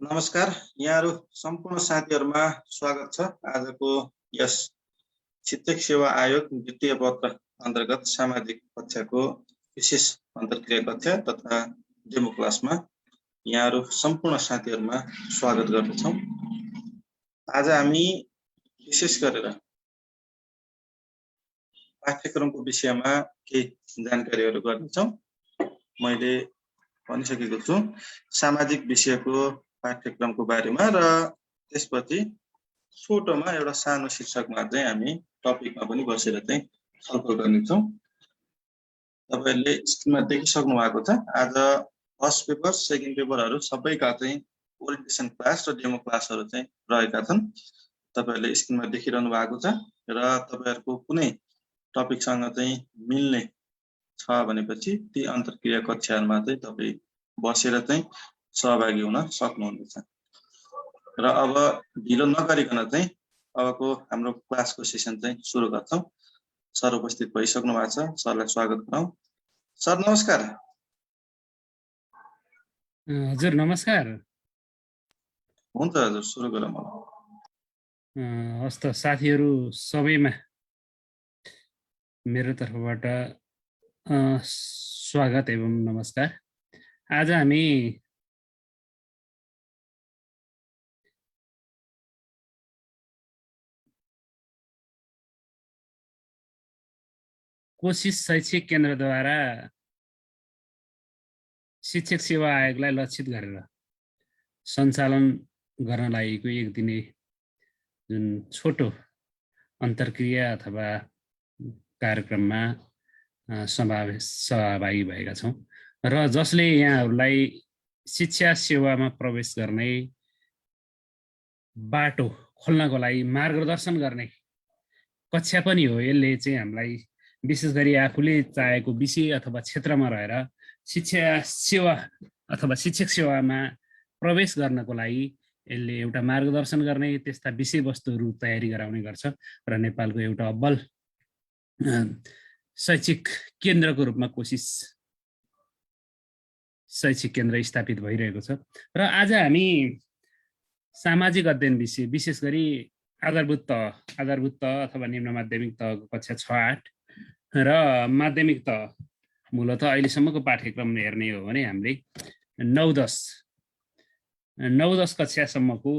नमस्कार यहाँहरु सम्पूर्ण साथीहरुमा स्वागत छ। आजको यस शिक्षक सेवा आयोग द्वितीय पत्र अन्तर्गत सामाजिक कक्षाको विशेष अन्तर्क्रिया कक्षा तथा डेमो क्लासमा यहाँहरु सम्पूर्ण साथीहरुमा स्वागत गर्दछौं। आज हामी विशेष गरेर पाठ्यक्रमको विषयमा केही जानकारीहरु गर्नेछौं। मैले भनिसकेको छु सामाजिक विषयको पाठ्यक्रमको बारेमा र त्यसपछि छोटोमा एउटा सानो शीर्षकमा चाहिँ हामी टपिकमा पनि बसेर चाहिँ छलफल गर्नेछौं। तपाईहरुले स्क्रिनमा देखिसक्नु भएको छ। आज फर्स्ट पेपर सेकेन्ड पेपरहरु सबैका चाहिँ ओरिएन्टेसन क्लास र डेमो क्लासहरु चाहिँ रहेका छन्। तपाईहरुले स्क्रिनमा देखिरहनु भएको छ र तपाईहरुको कुनै टपिकसँग चाहिँ मिल्ने छ भनेपछि ती अन्तर्क्रिया कक्षाहरुमा चाहिँ तपाई बसेर चाहिँ सहभागी हुन सक्नुहुनेछ। र अब ढिलो नगरिकन चाहिँ अबको हाम्रो क्लासको सेसन चाहिँ सुरु गर्छौं। सर उपस्थित भइसक्नु भएको छ। सरलाई स्वागत गरौँ। सर नमस्कार। हजुर नमस्कार। हुन्छ हजुर सुरु गरौँ। हस्त साथीहरु सबैमा मेरो तर्फबाट स्वागत एवं नमस्कार। आज हामी कोशिश शैक्षिक केन्द्रद्वारा शिक्षक सेवा आयोगलाई लक्षित गरेर सञ्चालन गर्न लागेको एक दिने जुन छोटो अन्तर्क्रिया अथवा कार्यक्रममा सहभागी भएका छौं र जसले यहाँहरूलाई शिक्षा सेवामा प्रवेश गर्ने बाटो खोल्नको लागि मार्गदर्शन गर्ने कक्षा पनि हो। यसले चाहिँ हामीलाई विशेष गरी आफूले चाहेको विषय अथवा क्षेत्रमा रहेर शिक्षा सेवा अथवा शिक्षक सेवामा प्रवेश गर्नको लागि यसले एउटा मार्गदर्शन गर्ने त्यस्ता विषयवस्तुहरू तयारी गराउने गर्छ र नेपालको एउटा अब्बल शैक्षिक केन्द्रको रूपमा कोशिश शैक्षिक केन्द्र स्थापित भइरहेको छ। र आज हामी सामाजिक अध्ययन विषय विशेष गरी आधारभूत तह अथवा निम्न माध्यमिक तहको कक्षा 6-8 र माध्यमिक तह मूलतः अहिलेसम्मको पाठ्यक्रम हेर्ने हो भने हामीले 9-10 कक्षासम्मको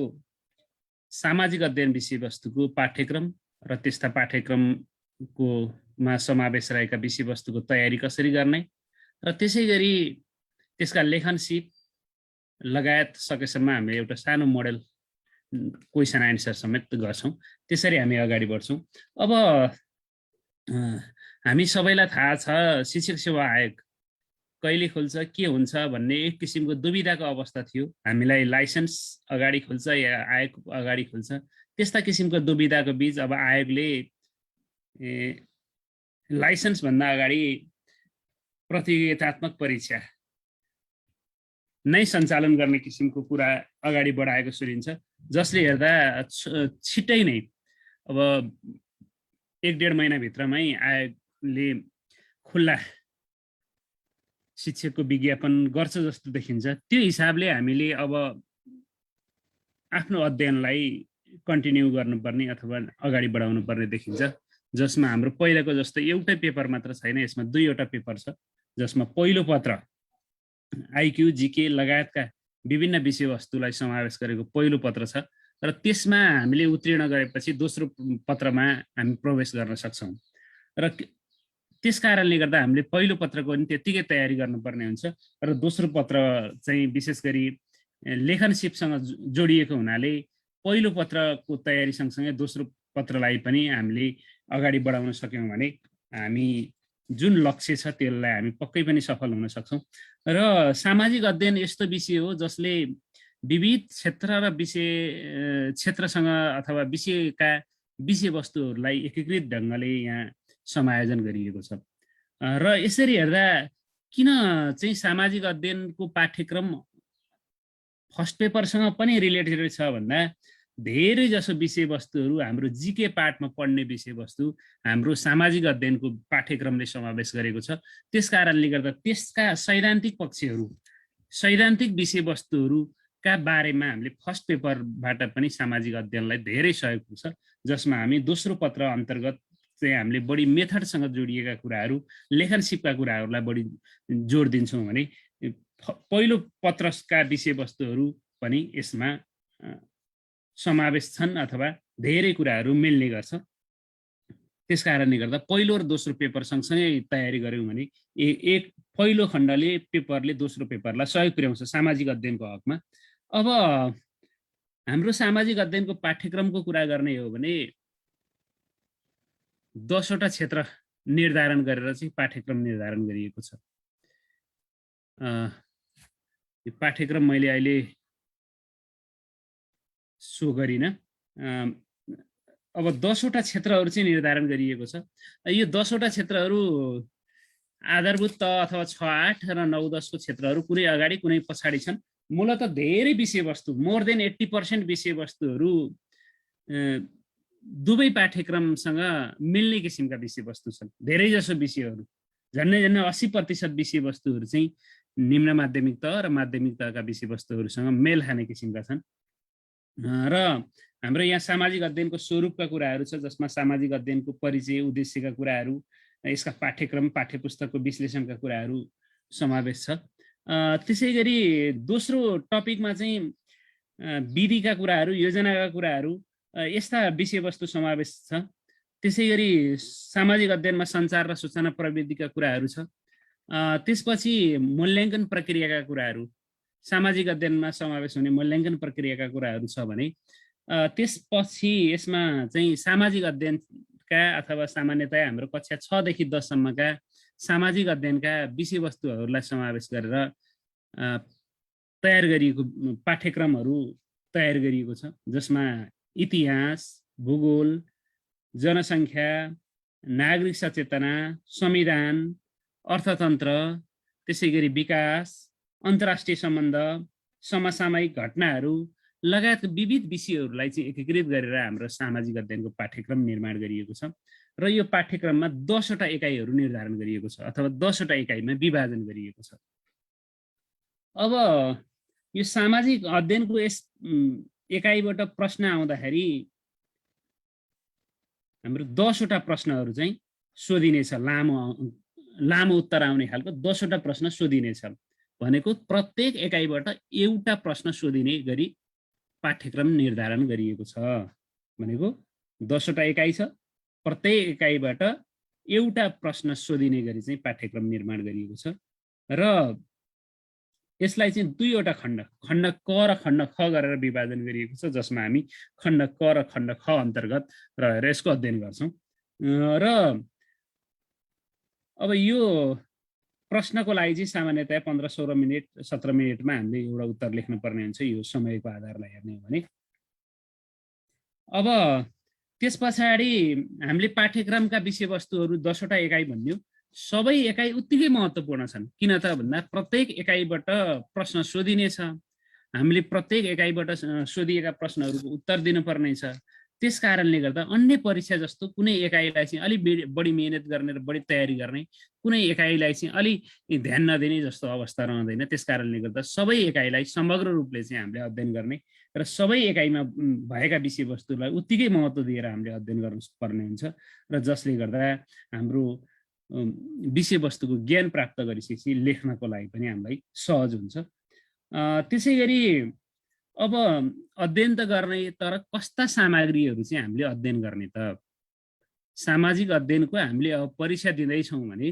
सामाजिक अध्ययन विषयवस्तुको पाठ्यक्रम र त्यस्ता पाठ्यक्रमको मा समावेश रहेका विषयवस्तुको तयारी कसरी गर्ने र त्यसै गरी त्यसका लेखन सिप लगायत सकेसम्म हामीले एउटा सानो मोडल क्वेसन आन्सर समेत गर्छौं। त्यसरी हामी अगाडि बढ्छौं। अब हामी सबैलाई थाहा छ शिक्षक सेवा आयोग कहिले खुल्छ के हुन्छ भन्ने एक किसिमको दुविधाको अवस्था थियो। हामीलाई लाइसेन्स अगाडि खुल्छ या आयोग अगाडि खुल्छ त्यस्ता किसिमको दुविधाको बीच अब आयोगले लाइसेन्स भन्दा अगाडि प्रतियोगितात्मक परीक्षा नै सञ्चालन गर्ने किसिमको कुरा अगाडि बढाएको सुनिन्छ, जसले हेर्दा छिट्टै नै अब 1-1.5 महिनाभित्रमै आयोगले खुल्ला शिक्षकको विज्ञापन गर्छ जस्तो देखिन्छ। त्यो हिसाबले हामीले अब आफ्नो अध्ययनलाई कन्टिन्यू गर्नुपर्ने अथवा अगाडि बढाउनु पर्ने देखिन्छ, जसमा हाम्रो पहिलाको जस्तो एउटै पेपर मात्र छैन। यसमा 2वटा पेपर छ, जसमा पहिलो पत्र आइक्यू जीके लगायतका विभिन्न विषयवस्तुलाई समावेश गरेको पहिलो पत्र छ र त्यसमा हामीले उत्तीर्ण गरेपछि दोस्रो पत्रमा हामी प्रवेश गर्न सक्छौं। र त्यसकारणले गर्दा हामीले पहिलो पत्रको पनि त्यतिकै तयारी गर्नुपर्ने हुन्छ र दोस्रो पत्र चाहिँ विशेष गरी लेखन सिपसँग जोडिएको हुनाले पहिलो पत्रको तयारी सँगसँगै दोस्रो पत्रलाई पनि हामीले अगाडि बढाउन सक्यौं भने हामी जुन लक्ष्य छ त्यसलाई हामी पक्कै पनि सफल हुन सक्छौं। र सामाजिक अध्ययन यस्तो विषय हो जसले विविध क्षेत्र र क्षेत्रसँग अथवा विषयका विषयवस्तुहरूलाई एकीकृत ढङ्गले यहाँ समायोजन गरिएको छ। र यसरी हेर्दा किन चाहिँ सामाजिक अध्ययनको पाठ्यक्रम फर्स्ट पेपरसँग पनि रिलेटेड छ भन्दा धेरै जसो विषयवस्तुहरू हाम्रो जीके पार्टमा पढ्ने विषयवस्तु हाम्रो सामाजिक अध्ययनको पाठ्यक्रमले समावेश गरेको छ। त्यसकारणले गर्दा त्यसका सैद्धान्तिक पक्षहरू सैद्धान्तिक विषयवस्तुहरू का बारेमा हामीले फर्स्ट पेपरबाट पनि सामाजिक अध्ययनलाई धेरै सहयोग पुग्छ, जसमा हामी दोस्रो पत्र अन्तर्गत चाहिँ हामीले बढी मेथडसँग जोडिएका कुराहरू, लेखनसिपका कुराहरूलाई बढी जोड दिन्छौँ भने पहिलो पत्रका विषयवस्तुहरू पनि यसमा समावेश छन् अथवा धेरै कुराहरू मिल्ने गर्छ। त्यस कारणले गर्दा पहिलो र दोस्रो पेपर सँगसँगै तयारी गऱ्यौँ भने एक पहिलो खण्डले पेपरले दोस्रो पेपरलाई सहयोग पुर्याउँछ सामाजिक अध्ययनको हकमा। अब हाम्रो सामाजिक अध्ययनको पाठ्यक्रमको कुरा गर्ने हो भने 10वटा क्षेत्र निर्धारण गरेर चाहिँ पाठ्यक्रम निर्धारण गरिएको छ। यो पाठ्यक्रम मैले अहिले सो गरिनँ। अब 10वटा क्षेत्रहरू चाहिँ निर्धारण गरिएको छ। यो 10वटा क्षेत्रहरू आधारभूत त अथवा 6, 8 र 9, 10 को क्षेत्रहरू कुनै अगाडि कुनै पछाडि छन्। मूलत धेरै विषयवस्तु, मोर देन 80% विषयवस्तुहरू दुवै पाठ्यक्रमसँग मिल्ने किसिमका विषयवस्तु छन्। धेरै जसो विषयहरू, झन्डै 80% विषयवस्तुहरू चाहिँ निम्न माध्यमिक तह र माध्यमिक तहका विषयवस्तुहरूसँग मेल खाने किसिमका छन्। र हाम्रो यहाँ सामाजिक अध्ययनको स्वरूपका कुराहरू छ, जसमा सामाजिक अध्ययनको परिचय, उद्देश्यका कुराहरू, यसका पाठ्यक्रम, पाठ्यपुस्तकको विश्लेषणका कुराहरू समावेश छ। त्यसै गरी दोस्रो टपिकमा चाहिँ विधिका कुराहरू, योजनाका कुराहरू, यस्ता विषयवस्तु समावेश छ। त्यसै गरी सामाजिक अध्ययनमा सञ्चार र सूचना प्रविधिका कुराहरू छ। त्यसपछि मूल्याङ्कन प्रक्रियाका कुराहरू, सामाजिक अध्ययनमा समावेश हुने मूल्याङ्कन प्रक्रियाका कुराहरू छ भने त्यसपछि यसमा चाहिँ सामाजिक अध्ययनका अथवा सामान्यतया हाम्रो कक्षा 6 देखि 10 सम्मका सामाजिक अध्ययनका विषयवस्तुहरूलाई समावेश गरेर तयार गरिएको पाठ्यक्रमहरू तयार गरिएको छ, जसमा इतिहास, भूगोल, जनसङ्ख्या, नागरिक सचेतना, संविधान, अर्थतन्त्र, त्यसै गरी विकास, अन्तर्राष्ट्रिय सम्बन्ध, समसामयिक घटनाहरू लगायत विविध विषयहरूलाई चाहिँ एकीकृत गरेर हाम्रो सामाजिक अध्ययनको पाठ्यक्रम निर्माण गरिएको छ। र यो पाठ्यक्रममा 10वटा एकाइहरू निर्धारण गरिएको छ अथवा 10वटा एकाइमा विभाजन गरिएको छ। अब यो सामाजिक अध्ययनको यस एकाइबाट प्रश्न आउँदाखेरि हाम्रो 10वटा प्रश्नहरू चाहिँ सोधिनेछ। लामो उत्तर आउने खालको 10वटा प्रश्न सोधिनेछ भनेको प्रत्येक एकाइबाट एउटा प्रश्न सोधिने गरी पाठ्यक्रम निर्धारण गरिएको छ। भनेको 10वटा एकाइ छ, प्रत्येक एकाइबाट एउटा प्रश्न सोधिने गरी चाहिँ पाठ्यक्रम निर्माण गरिएको छ। र यसलाई चाहिँ 2वटा खण्ड क र खण्ड ख गरेर विभाजन गरिएको छ, जसमा हामी खण्ड क र खण्ड ख अन्तर्गत रहेर यसको अध्ययन गर्छौँ। र अब यो प्रश्नको लागि चाहिँ सामान्यतया 15-16 मिनट 17 मिनटमा हामीले एउटा उत्तर लेख्नुपर्ने हुन्छ, यो समयको आधारलाई हेर्ने हो भने। अब त्यस पछाडि हामीले पाठ्यक्रमका विषयवस्तुहरू 10वटा एकाइ भन्यो, सबै एकाइ उत्तिकै महत्त्वपूर्ण छन्। किन त भन्दा प्रत्येक एकाइबाट प्रश्न सोधिनेछ, हामीले प्रत्येक एकाइबाट सोधिएका प्रश्नहरूको उत्तर दिनुपर्ने छ। त्यस कारणले गर्दा अन्य परीक्षा जस्तो कुनै एकाइलाई चाहिँ अलि बढी मेहनत गर्ने र बढी तयारी गर्ने, कुनै एकाइलाई चाहिँ अलि ध्यान नदिने जस्तो अवस्था रहँदैन। त्यस कारणले गर्दा सबै एकाइलाई समग्र रूपले चाहिँ हामीले अध्ययन गर्ने र सबै एकाइमा भएका विषयवस्तुलाई उत्तिकै महत्त्व दिएर हामीले अध्ययन गर्नुपर्ने हुन्छ, र जसले गर्दा हाम्रो विषयवस्तुको ज्ञान प्राप्त गरिसकेपछि लेख्नको लागि पनि हामीलाई सहज हुन्छ। त्यसै गरी अब अध्ययन त गर्ने, तर कस्ता सामग्रीहरू चाहिँ हामीले अध्ययन गर्ने त? सामाजिक अध्ययनको हामीले अब परीक्षा दिँदैछौँ भने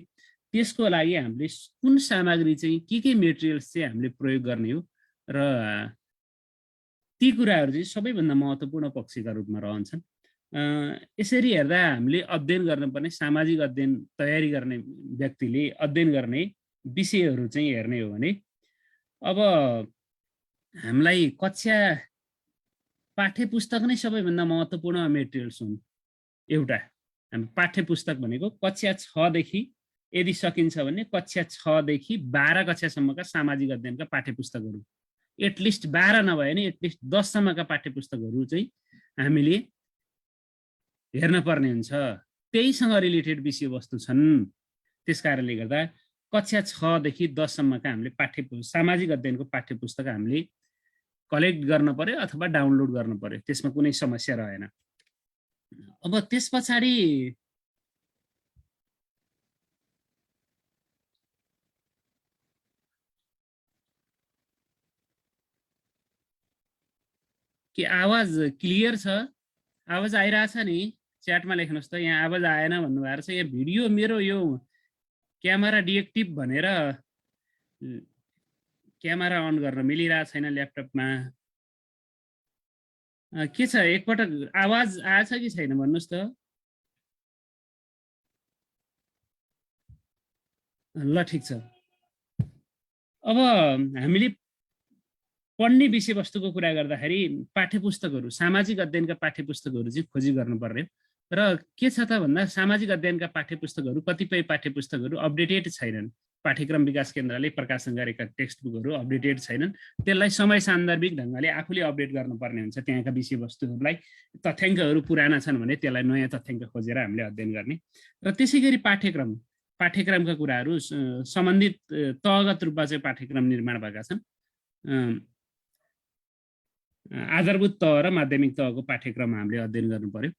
त्यसको लागि हामीले कुन सामग्री चाहिँ के मेटेरियल्स चाहिँ हामीले प्रयोग गर्ने हो, र ती कुराहरू चाहिँ सबैभन्दा महत्त्वपूर्ण पक्षका रूपमा रहन्छन्। यसरी हेर्दा हामीले अध्ययन गर्नुपर्ने, सामाजिक अध्ययन तयारी गर्ने व्यक्तिले अध्ययन गर्ने विषयहरू चाहिँ हेर्ने हो भने अब हामीलाई कक्षा पाठ्यपुस्तक नै सबैभन्दा महत्त्वपूर्ण मेटेरियल्स हुन्। एउटा हामी पाठ्यपुस्तक भनेको कक्षा 6 देखि यदि सकिन्छ भने कक्षा 6 देखि 12 कक्षासम्मका सामाजिक अध्ययनका पाठ्यपुस्तकहरू, एटलिस्ट 12 नभए नि एटलिस्ट 10 सम्मका पाठ्यपुस्तकहरू चाहिँ हामीले हेर्न पर्ने हुन्छ। त्यहीसँग रिलेटेड विषयवस्तु छन्। त्यस कारणले गर्दा कक्षा 6 देखि 10 सम्मका हामीले सामाजिक अध्ययनको पाठ्यपुस्तक हामीले कलेक्ट गर्न पर्यो अथवा डाउनलोड गर्न पर्यो, त्यसमा कुनै समस्या रहेन। अब त्यस पछाडि के आवाज क्लियर छ? आवाज आइरहेछ नि? च्याटमा लेख्नुहोस् त। यहाँ आवाज आएन भन्नुभएको छ। यहाँ भिडियो मेरो यो क्यामेरा डिएक्टिभ भनेर क्यामेरा अन गर्न मिलिरहेको छैन ल्यापटपमा। के छ, एकपटक आवाज आएछ कि छैन भन्नुहोस् त। ल ठिक छ। अब हामीले पढ्ने विषयवस्तुको कुरा गर्दाखेरि पाठ्यपुस्तकहरू, सामाजिक अध्ययनका पाठ्यपुस्तकहरू चाहिँ खोजी गर्नुपर्ने र के छ त भन्दा सामाजिक अध्ययनका पाठ्यपुस्तकहरू, कतिपय पाठ्यपुस्तकहरू अपडेटेड छैनन्। पाठ्यक्रम विकास केन्द्रले प्रकाशन गरेका टेक्स्ट बुकहरू अपडेटेड छैनन्। त्यसलाई समय सान्दर्भिक ढङ्गले आफूले अपडेट गर्नुपर्ने हुन्छ। त्यहाँका विषयवस्तुहरूलाई तथ्याङ्कहरू पुराना छन् भने त्यसलाई नयाँ तथ्याङ्क खोजेर हामीले अध्ययन गर्ने र त्यसै गरी पाठ्यक्रमका कुराहरू सम्बन्धित तहगत रूपमा चाहिँ पाठ्यक्रम निर्माण भएका छन्। आधारभूत तह र माध्यमिक तहको पाठ्यक्रम हामीले अध्ययन गर्नु पर्यो।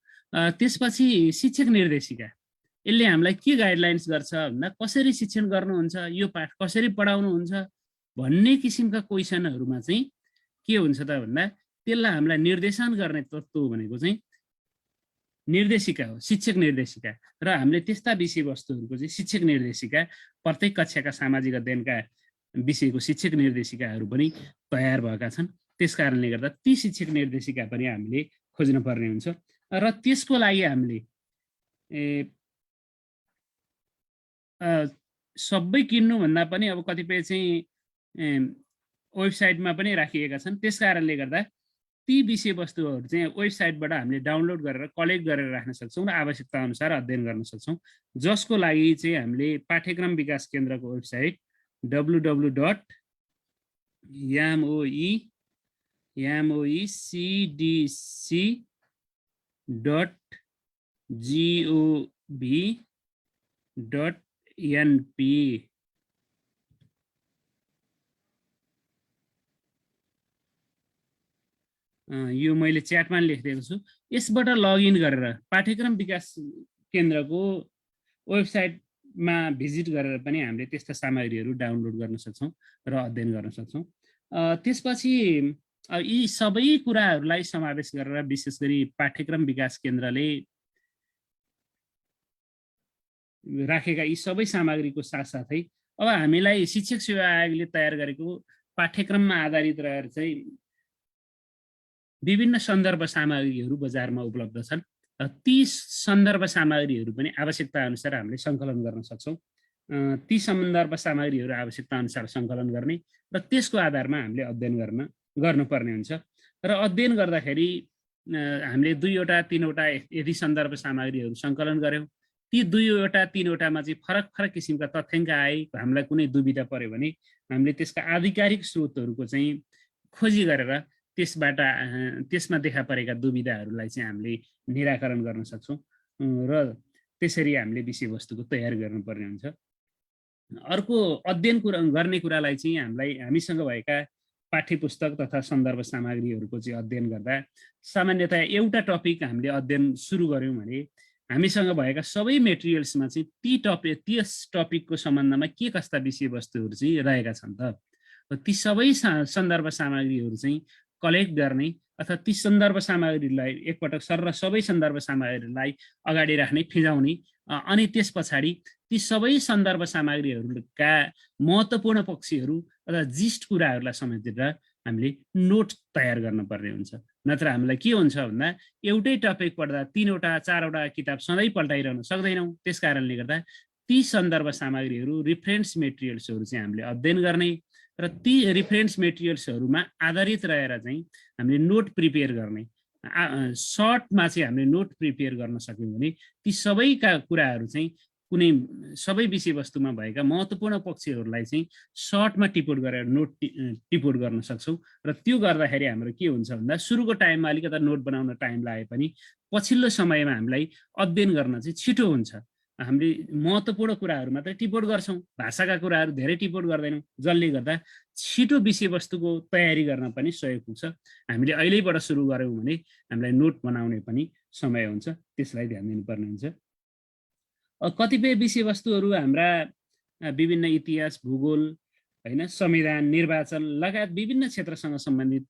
त्यसपछि शिक्षक निर्देशिका, यसले हामीलाई के गाइडलाइन्स गर्छ भन्दा कसरी शिक्षण गर्नुहुन्छ, यो पाठ कसरी पढाउनुहुन्छ भन्ने किसिमका क्वेसनहरूमा चाहिँ के हुन्छ त भन्दा त्यसलाई हामीलाई निर्देशन गर्ने तत्त्व भनेको चाहिँ निर्देशिका हो, शिक्षक निर्देशिका। र हामीले त्यस्ता विषयवस्तुहरूको चाहिँ शिक्षक निर्देशिका, प्रत्येक कक्षाका सामाजिक अध्ययनका विषयको शिक्षक निर्देशिकाहरू पनि तयार भएका छन्। त्यस कारणले गर्दा ती शिक्षक निर्देशिका पनि हामीले खोज्न पर्ने हुन्छ र त्यसको लागि हामीले सबै किन्नुभन्दा पनि अब कतिपय चाहिँ वेबसाइटमा पनि राखिएका छन्। त्यस कारणले गर्दा ती विषयवस्तुहरू चाहिँ वेबसाइटबाट हामीले डाउनलोड गरेर कलेक्ट गरेर राख्न सक्छौँ र आवश्यकता अनुसार अध्ययन गर्न सक्छौँ, जसको लागि चाहिँ हामीले पाठ्यक्रम विकास केन्द्रको वेबसाइट www.yamoecdc.gov.np यो मैले च्याटमा लेखिदिएको छु। यसबाट लगइन गरेर पाठ्यक्रम विकास केन्द्रको वेबसाइटमा भिजिट गरेर पनि हामीले त्यस्ता सामग्रीहरू डाउनलोड गर्न सक्छौँ र अध्ययन गर्न सक्छौँ। त्यसपछि यी सबै कुराहरूलाई समावेश गरेर विशेष गरी पाठ्यक्रम विकास केन्द्रले राखेका यी सबै सामग्रीको साथसाथै अब हामीलाई शिक्षक सेवा आयोगले तयार गरेको पाठ्यक्रममा आधारित रहेर चाहिँ विभिन्न सन्दर्भ सामग्रीहरू बजारमा उपलब्ध छन्। ती सन्दर्भ सामग्रीहरू पनि आवश्यकता अनुसार हामीले सङ्कलन गर्न सक्छौँ। ती सन्दर्भ सामग्रीहरू आवश्यकता अनुसार सङ्कलन गर्ने र त्यसको आधारमा हामीले अध्ययन गर्नुपर्ने हुन्छ। र अध्ययन गर्दाखेरि हामीले 2-3वटा यदि सन्दर्भ सामग्रीहरू सङ्कलन गऱ्यौँ, ती 2-3वटामा चाहिँ फरक फरक किसिमका तथ्याङ्क आए, हामीलाई कुनै दुविधा पर्यो भने हामीले त्यसका आधिकारिक स्रोतहरूको चाहिँ खोजी गरेर त्यसमा देखा परेका दुविधाहरूलाई चाहिँ हामीले निराकरण गर्न सक्छौँ र त्यसरी हामीले विषयवस्तुको तयार गर्नुपर्ने हुन्छ। अर्को अध्ययन गर्ने कुरालाई चाहिँ हामीसँग भएका पाठ्यपुस्तक तथा सन्दर्भ सामग्रीहरूको चाहिँ अध्ययन गर्दा सामान्यतया एउटा टपिक हामीले अध्ययन सुरु गऱ्यौँ भने हामीसँग भएका सबै मेटेरियल्समा चाहिँ त्यस टपिकको सम्बन्धमा के कस्ता विषयवस्तुहरू चाहिँ रहेका छन् त, ती सबै सन्दर्भ सामग्रीहरू चाहिँ कलेक्ट गर्ने अथवा ती सन्दर्भ सामग्रीलाई एकपटक सबै सन्दर्भ सामग्रीलाई अगाडि राख्ने, फिजाउने, अनि त्यस पछाडि ती सबै सन्दर्भ सामग्रीहरूका महत्त्वपूर्ण पक्षहरू अथवा जिस्ट कुराहरूलाई समेटेर हामीले नोट तयार गर्नुपर्ने हुन्छ। नत्र हामीलाई के हुन्छ भन्दा एउटै टपिक पढ्दा 3-4वटा किताब सधैँ पल्टाइरहन सक्दैनौँ। त्यस कारणले गर्दा ती सन्दर्भ सामग्रीहरू, रिफरेन्स मेटेरियल्सहरू चाहिँ हामीले अध्ययन गर्ने र ती रिफरेन्स मेटेरियल्सहरूमा आधारित रहेर चाहिँ हामीले नोट प्रिपेयर गर्ने। सर्टमा चाहिँ हामीले नोट प्रिपेयर गर्न सक्यौँ भने ती सबैका कुराहरू चाहिँ कुनै सबै विषयवस्तुमा भएका महत्त्वपूर्ण पक्षहरूलाई चाहिँ सर्टमा टिपोट गरेर टिपोट गर्न सक्छौँ र त्यो गर्दाखेरि हाम्रो के हुन्छ भन्दा सुरुको टाइममा अलिकति नोट बनाउन टाइम लागे पनि पछिल्लो समयमा हामीलाई अध्ययन गर्न चाहिँ छिटो हुन्छ हामीले महत्त्वपूर्ण कुराहरू मात्रै टिपोट गर्छौँ, भाषाका कुराहरू धेरै टिपोट गर्दैनौँ, जसले गर्दा छिटो विषयवस्तुको तयारी गर्न पनि सहयोग पुग्छ। हामीले अहिलेबाट सुरु गऱ्यौँ भने हामीलाई नोट बनाउने पनि समय हुन्छ, त्यसलाई ध्यान दिनुपर्ने हुन्छ। कतिपय विषयवस्तुहरू हाम्रा विभिन्न इतिहास, भूगोल, होइन, संविधान, निर्वाचन लगायत विभिन्न क्षेत्रसँग सम्बन्धित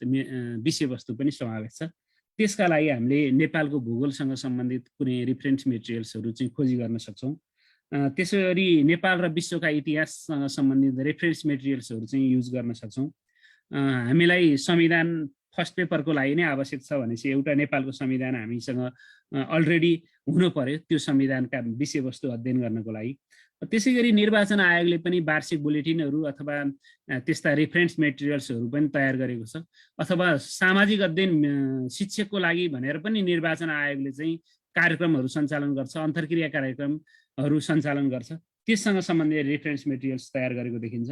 विषयवस्तु पनि समावेश छ। त्यसका लागि हामीले नेपालको भूगोलसँग सम्बन्धित कुनै रिफरेन्स मेटेरियल्सहरू चाहिँ खोजी गर्न सक्छौँ। त्यसरी नेपाल र विश्वका इतिहाससँग सम्बन्धित रेफरेन्स मेटेरियल्सहरू चाहिँ युज गर्न सक्छौँ। हामीलाई संविधान फर्स्ट पेपरको लागि नै आवश्यक छ भनेपछि एउटा नेपालको संविधान हामीसँग अलरेडी हुनु पर्यो त्यो संविधानका विषयवस्तु अध्ययन गर्नको लागि। त्यसै गरी निर्वाचन आयोगले पनि वार्षिक बुलेटिनहरू अथवा त्यस्ता रेफरेन्स मेटेरियल्सहरू पनि तयार गरेको छ, अथवा सामाजिक अध्ययन शिक्षकको लागि भनेर पनि निर्वाचन आयोगले चाहिँ कार्यक्रमहरू सञ्चालन गर्छ, अन्तर्क्रिया कार्यक्रमहरू सञ्चालन गर्छ, त्यससँग सम्बन्धित रेफरेन्स मेटेरियल्स तयार गरेको देखिन्छ।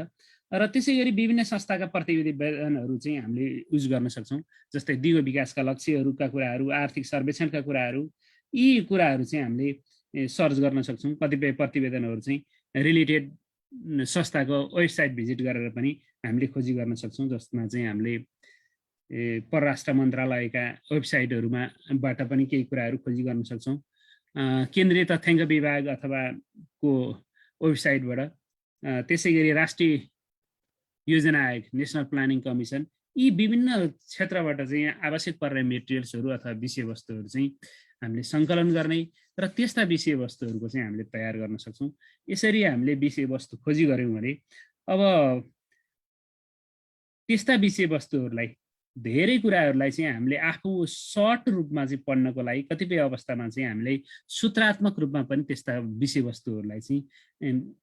र त्यसै गरी विभिन्न संस्थाका प्रतिवेदनहरू चाहिँ हामीले युज गर्न सक्छौँ, जस्तै दिगो विकासका लक्ष्यहरूका कुराहरू, आर्थिक सर्वेक्षणका कुराहरू, यी कुराहरू चाहिँ हामीले सर्च गर्न सक्छौँ। कतिपय प्रतिवेदनहरू चाहिँ रिलेटेड संस्थाको वेबसाइट भिजिट गरेर पनि हामीले खोजी गर्न सक्छौँ, जसमा चाहिँ हामीले परराष्ट्र मन्त्रालयका वेबसाइटहरूबाट पनि केही कुराहरू खोजी गर्न सक्छौँ। केन्द्रीय तथ्याङ्क विभाग अथवा को वेबसाइटबाट, त्यसै गरी राष्ट्रिय योजना आयोग, नेसनल प्लानिङ कमिसन, यी विभिन्न क्षेत्रबाट चाहिँ आवश्यक पर्ने मेटेरियल्सहरू अथवा विषयवस्तुहरू चाहिँ हामीले सङ्कलन गर्ने र त्यस्ता विषयवस्तुहरूको चाहिँ हामीले तयार गर्न सक्छौँ। यसरी हामीले विषयवस्तु खोजी गऱ्यौँ भने अब त्यस्ता विषयवस्तुहरूलाई, धेरै कुराहरूलाई चाहिँ हामीले आफू सर्ट रूपमा चाहिँ पढ्नको लागि कतिपय अवस्थामा चाहिँ हामीले सूत्रात्मक रूपमा पनि त्यस्ता विषयवस्तुहरूलाई चाहिँ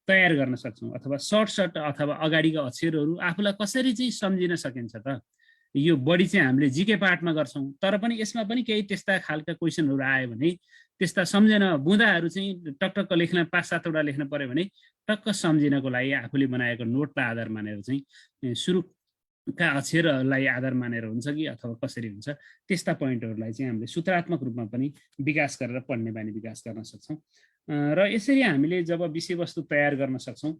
तयार गर्न सक्छौँ, अथवा सर्ट अथवा अगाडिका अक्षरहरू आफूलाई कसरी चाहिँ सम्झिन सकिन्छ त। यो बढी चाहिँ हामीले जिके पार्टमा गर्छौँ, तर पनि यसमा पनि केही त्यस्ता खालका क्वेसनहरू आयो भने त्यस्ता सम्झेन बुँदाहरू चाहिँ टक्क लेख्न 5-7वटा लेख्न पर्यो भने टक्क सम्झिनको लागि आफूले बनाएको नोटलाई आधार मानेर चाहिँ सुरुका अक्षरहरूलाई आधार मानेर हुन्छ कि अथवा कसरी हुन्छ, त्यस्ता पोइन्टहरूलाई चाहिँ हामीले सूत्रात्मक रूपमा पनि विकास गरेर पढ्ने बानी विकास गर्न सक्छौँ। र यसरी हामीले जब विषयवस्तु तयार गर्न सक्छौँ,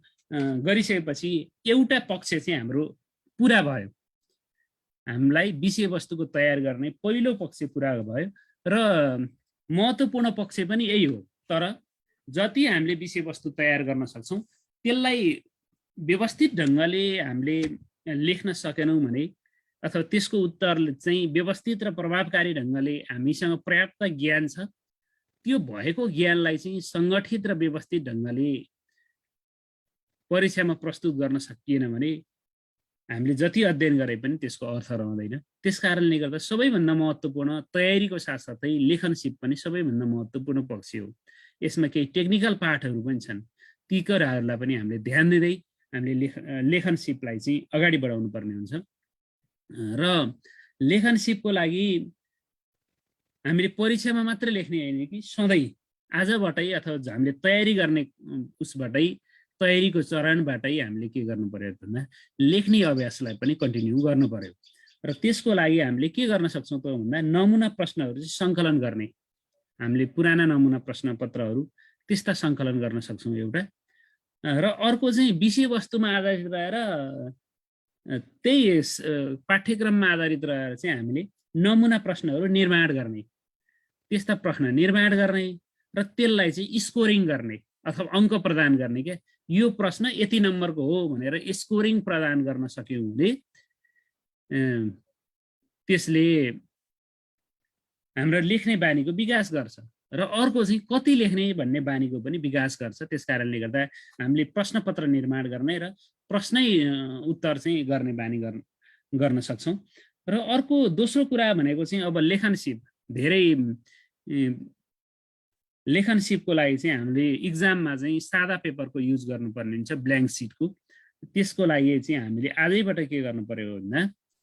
गरिसकेपछि एउटा पक्ष चाहिँ हाम्रो पुरा भयो, हामीलाई विषयवस्तुको तयार गर्ने पहिलो पक्ष पुरा भयो र महत्त्वपूर्ण पक्ष पनि यही हो। तर जति हामीले विषयवस्तु तयार गर्न सक्छौँ त्यसलाई व्यवस्थित ढङ्गले हामीले लेख्न सकेनौँ भने, अथवा त्यसको उत्तर चाहिँ व्यवस्थित र प्रभावकारी ढङ्गले हामीसँग पर्याप्त ज्ञान छ, त्यो भएको ज्ञानलाई चाहिँ सङ्गठित र व्यवस्थित ढङ्गले परीक्षामा प्रस्तुत गर्न सकिएन भने हामीले जति अध्ययन गरे पनि त्यसको अर्थ रहँदैन। त्यस कारणले गर्दा सबैभन्दा महत्त्वपूर्ण तयारीको साथसाथै लेखनसिप पनि सबैभन्दा महत्त्वपूर्ण पक्ष हो। यसमा केही टेक्निकल पार्टहरू पनि छन्, ती कुराहरूलाई पनि हामीले ध्यान दिँदै हामीले लेखनसिपलाई चाहिँ अगाडि बढाउनु पर्ने हुन्छ। र लेखनसिपको लागि हामीले परीक्षामा मात्र लेख्ने होइन कि सधैँ आजबाटै अथवा हामीले तयारी गर्ने उसबाटै, तयारीको चरणबाटै हामीले के गर्नु पर्यो भन्दा लेख्ने अभ्यासलाई पनि कन्टिन्यू गर्नु पर्यो। र त्यसको लागि हामीले के गर्न सक्छौँ त भन्दा नमुना प्रश्नहरू चाहिँ सङ्कलन गर्ने, हामीले पुराना नमुना प्रश्नपत्रहरू त्यस्ता सङ्कलन गर्न सक्छौँ एउटा। र अर्को चाहिँ विषयवस्तुमा आधारित रहेर, त्यही पाठ्यक्रममा आधारित रहेर चाहिँ हामीले नमुना प्रश्नहरू निर्माण गर्ने, त्यस्ता प्रश्न निर्माण गर्ने र त्यसलाई चाहिँ स्कोरिङ गर्ने अथवा अङ्क प्रदान गर्ने। क्या यो प्रश्न यति नम्बरको हो भनेर स्कोरिङ प्रदान गर्न सक्यौँ भने त्यसले हाम्रो लेख्ने बानीको विकास गर्छ। र अर्को चाहिँ कति लेख्ने भन्ने बानीको पनि विकास गर्छ। त्यस कारणले गर्दा हामीले प्रश्नपत्र निर्माण गर्ने र प्रश्नै उत्तर चाहिँ गर्ने बानी गर्न सक्छौँ। र अर्को दोस्रो कुरा भनेको चाहिँ अब लेखनसिप। धेरै लेखनसिपको लागि चाहिँ हामीले इक्जाममा चाहिँ सादा पेपरको युज गर्नुपर्ने हुन्छ, ब्ल्याङ्क सिटको। त्यसको लागि चाहिँ हामीले आजैबाट के गर्नु पर्यो भन्दा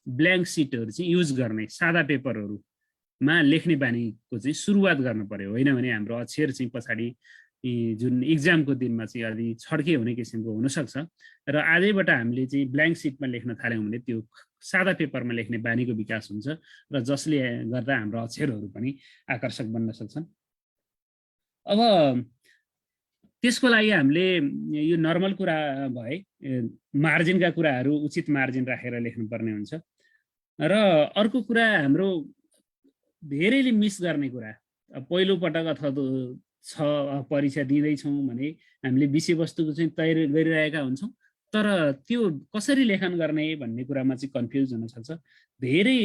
ब्ल्याङ्क सिटहरू चाहिँ युज गर्ने, सादा पेपरहरूमा लेख्ने बानीको चाहिँ सुरुवात गर्नु पर्यो। होइन भने हाम्रो अक्षर चाहिँ पछाडि जुन इक्जामको दिनमा चाहिँ अलि छड्के हुने किसिमको हुनसक्छ। र आजैबाट हामीले चाहिँ ब्ल्याङ्क सिटमा लेख्न थाल्यौँ भने त्यो सादा पेपरमा लेख्ने बानीको विकास हुन्छ र जसले गर्दा हाम्रो अक्षरहरू पनि आकर्षक बन्न सक्छन्। अब त्यसको लागि हामीले यो नर्मल कुरा भए मार्जिनका कुराहरू उचित मार्जिन राखेर लेख्नुपर्ने हुन्छ। र अर्को कुरा हाम्रो धेरैले मिस गर्ने कुरा, पहिलो पटक अथवा परीक्षा दिँदैछौँ भने हामीले विषयवस्तुको चाहिँ तयारी गरिरहेका हुन्छौँ, तर त्यो कसरी लेखन गर्ने भन्ने कुरामा चाहिँ कन्फ्युज हुन सक्छ। धेरै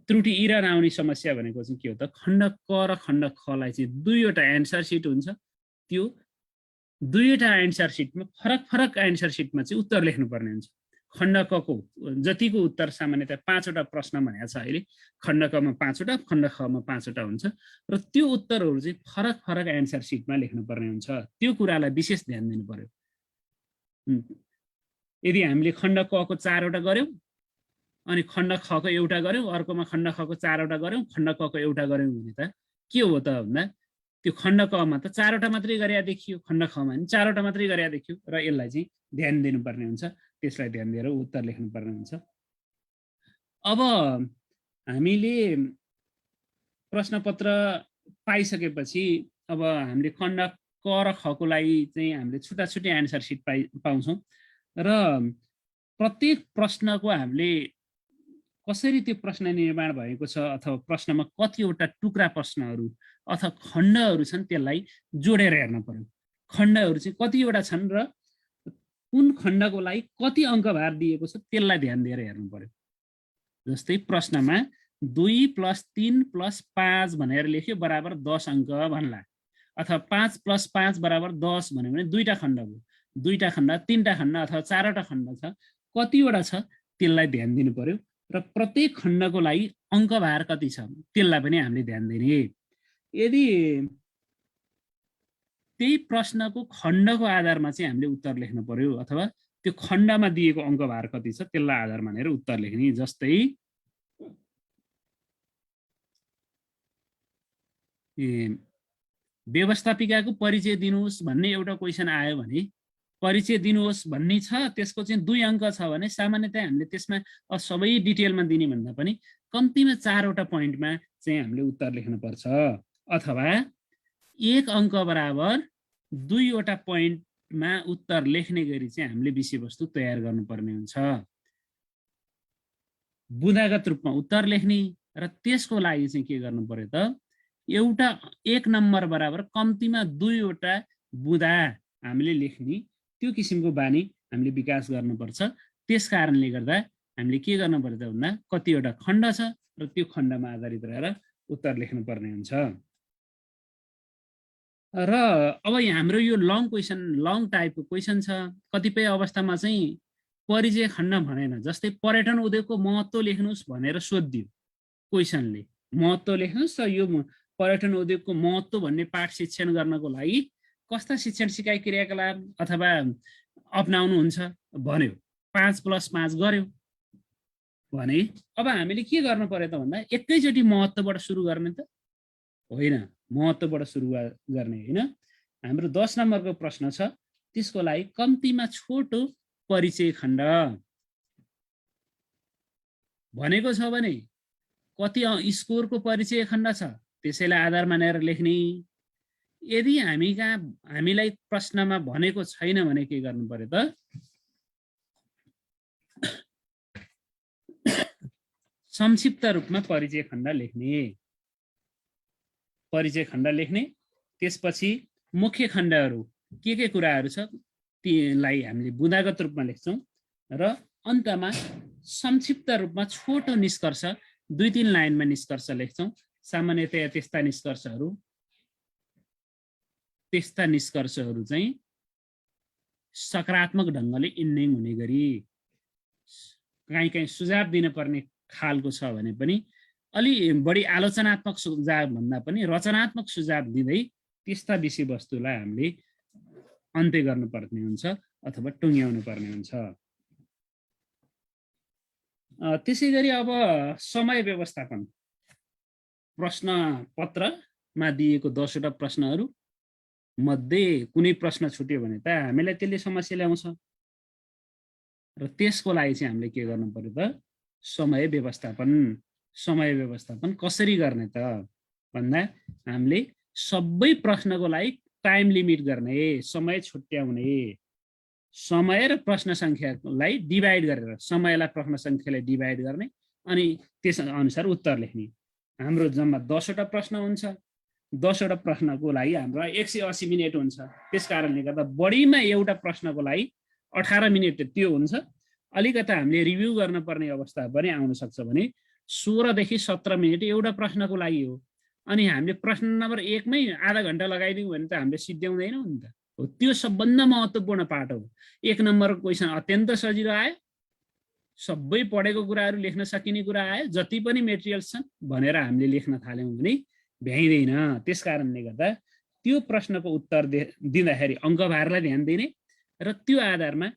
त्रुटि इरर आउने समस्या भनेको चाहिँ के हो त, खण्ड क र खण्ड खलाई चाहिँ दुईवटा एन्सर सिट हुन्छ, त्यो दुईवटा एन्सर सिटमा फरक फरक एन्सर सिटमा चाहिँ उत्तर लेख्नुपर्ने हुन्छ। खण्ड क को जतिको उत्तर सामान्यतया 5वटा प्रश्न भनेको छ अहिले, खण्ड क मा 5वटा, खण्ड ख मा 5वटा हुन्छ र त्यो उत्तरहरू चाहिँ फरक फरक एन्सर सिटमा लेख्नुपर्ने हुन्छ। त्यो कुरालाई विशेष ध्यान दिनु पर्यो। यदि हामीले खण्ड क को 4वटा गर्यौं अनि खण्ड ख को एउटा गर्यौं, अर्कोमा खण्ड ख को 4वटा गर्यौं, खण्ड क को एउटा गर्यौं भने त के हो त भन्दा त्यो खण्ड क मा त 4वटा मात्रै गरेर देखियो, खण्ड ख मा 4वटा मात्रै गरेर देखियो र यसलाई चाहिँ ध्यान दिनुपर्ने हुन्छ। त्यसलाई ध्यान दिएर उत्तर लेख्नुपर्ने हुन्छ। अब हामीले प्रश्नपत्र पाइसकेपछि अब हामीले खण्ड क र ख को लागि चाहिँ हामीले छुट्टा छुट्टै एन्सर सिट पाउँछौँ र प्रत्येक प्रश्नको हामीले कसरी त्यो प्रश्न निर्माण भएको छ अथवा प्रश्नमा कतिवटा टुक्रा प्रश्नहरू अथवा खण्डहरू छन् त्यसलाई जोडेर हेर्न पर्यो। खण्डहरू चाहिँ कतिवटा छन् र कुन खण्डको लागि कति अङ्कभार दिएको छ त्यसलाई ध्यान दिएर हेर्नु पर्यो। जस्तै प्रश्नमा 2 + 3 + 5 भनेर लेख्यो बराबर 10 अङ्क भन्ला, अथवा 5 + 5 बराबर 10 भन्यो भने दुईटा खण्ड भयो, दुईटा खण्ड, तीनटा खण्ड अथवा 4वटा खण्ड छ, कतिवटा छ त्यसलाई ध्यान दिनु पर्यो र प्रत्येक खण्डको लागि अङ्कभार कति छ त्यसलाई पनि हामीले ध्यान दिने। यदि त्यही प्रश्नको खण्डको आधारमा चाहिँ हामीले उत्तर लेख्नु पर्यो अथवा त्यो खण्डमा दिएको अङ्कभार कति छ त्यसलाई आधार मानेर उत्तर लेख्ने। जस्तै व्यवस्थापिकाको परिचय दिनुहोस् भन्ने एउटा क्वेसन आयो भने परिचय दिनुहोस् भन्ने छ, त्यसको चाहिँ 2 अङ्क छ भने सामान्यतया हामीले त्यसमा सबै डिटेलमा दिने भन्दा पनि कम्तीमा 4वटा पोइन्टमा चाहिँ हामीले उत्तर लेख्नुपर्छ, अथवा 1 अङ्क बराबर 2वटा पोइन्टमा उत्तर लेख्ने गरी चाहिँ हामीले विषयवस्तु तयार गर्नुपर्ने हुन्छ। बुँदागत रूपमा उत्तर लेख्ने र त्यसको लागि चाहिँ के गर्नु पर्यो त, एउटा 1 नम्बर बराबर कम्तीमा 2वटा बुँदा हामीले लेख्ने त्यो किसिमको बानी हामीले विकास गर्नुपर्छ। त्यस कारणले गर्दा हामीले के गर्नु पर्यो त भन्दा कतिवटा खण्ड छ र त्यो खण्डमा आधारित रहेर उत्तर लेख्नुपर्ने हुन्छ। र अब हाम्रो यो लङ क्वेसन, लङ टाइपको क्वेसन छ, कतिपय अवस्थामा चाहिँ परिचय खण्ड भनेन। जस्तै पर्यटन उद्योगको महत्त्व लेख्नुहोस् भनेर सोधिदियो क्वेसनले, महत्त्व लेख्नुहोस् र यो पर्यटन उद्योगको महत्त्व भन्ने पाठ शिक्षण गर्नको लागि कस्ता शिक्षण सिकाइ क्रियाकलाप अथवा अपनाउनुहुन्छ भन्यो, 5 + 5 गर्यो भने अब हामीले के गर्नु पर्यो त भन्दा एकैचोटि महत्त्वबाट सुरु गर्ने त होइन, महत्त्वबाट सुरु गर्ने होइन। हाम्रो 10 नम्बरको प्रश्न छ, त्यसको लागि कम्तीमा छोटो परिचय खण्ड भनेको छ भने कति स्कोरको परिचय खण्ड छ त्यसैलाई आधार मानेर लेख्ने। यदि हामीलाई प्रश्नमा भनेको छैन भने के गर्नु पर्यो त, संक्षिप्त रूपमा परिचय खण्ड लेख्ने, परिचय खण्ड लेख्ने। त्यसपछि मुख्य खण्डहरू के कुराहरू छ त्यसलाई हामीले बुँदागत रूपमा लेख्छौँ र अन्तमा संक्षिप्त रूपमा छोटो निष्कर्ष 2-3 लाइनमा निष्कर्ष लेख्छौँ। सामान्यतया त्यस्ता निष्कर्षहरू चाहिँ सकारात्मक ढङ्गले इन्डिङ हुने गरी, कहीँ सुझाव दिनुपर्ने खालको छ भने पनि अलि बढी आलोचनात्मक सुझाव भन्दा पनि रचनात्मक सुझाव दिँदै त्यस्ता विषयवस्तुलाई हामीले अन्त्य गर्नुपर्ने हुन्छ अथवा टुङ्ग्याउनु पर्ने हुन्छ। त्यसै गरी अब समय व्यवस्थापन, प्रश्न पत्रमा दिएको 10वटा प्रश्नहरू मध्ये कुनै प्रश्न छुट्यो भने त हामीलाई त्यसले समस्या ल्याउँछ र त्यसको लागि चाहिँ हामीले के गर्नु पर्यो त, समय व्यवस्थापन कसरी गर्ने त भन्दा हामीले सबै प्रश्नको लागि टाइम लिमिट गर्ने, समय छुट्याउने, समय र प्रश्न संख्यालाई डिभाइड गरेर, समयलाई प्रश्न संख्याले डिभाइड गर्ने अनि त्यस अनुसार उत्तर लेख्ने। हाम्रो जम्मा 10 वटा प्रश्न हुन्छ। 10 वटा प्रश्नको लागि हाम्रो 180 मिनेट हुन्छ। त्यस कारणले गर्दा बढीमा एउटा प्रश्नको लागि 18 मिनेट त्यो हुन्छ। अलिकता हामीले रिभ्यू गर्न पर्ने अवस्था पनि आउन सक्छ भने 16 देखि 17 मिनेट एउटा प्रश्नको लागि हो। अनि हामीले प्रश्न नम्बर 1 मै आधा घण्टा लगाइदियौँ भने त हामीले सिद्ध्याउँदैनौँ नि त। हो, त्यो सबभन्दा महत्त्वपूर्ण पार्ट हो। 1 नम्बरको क्वेसन अत्यन्त सजिलो आयो, सबै पढेको कुराहरू लेख्न सकिने कुरा आयो, जति पनि मेटेरियल्स छन् भनेर हामीले लेख्न थाल्यौँ भने भ्याइँदैन। त्यस कारणले गर्दा त्यो प्रश्नको उत्तर दिँदाखेरि अङ्कभारलाई ध्यान दिने र त्यो आधारमा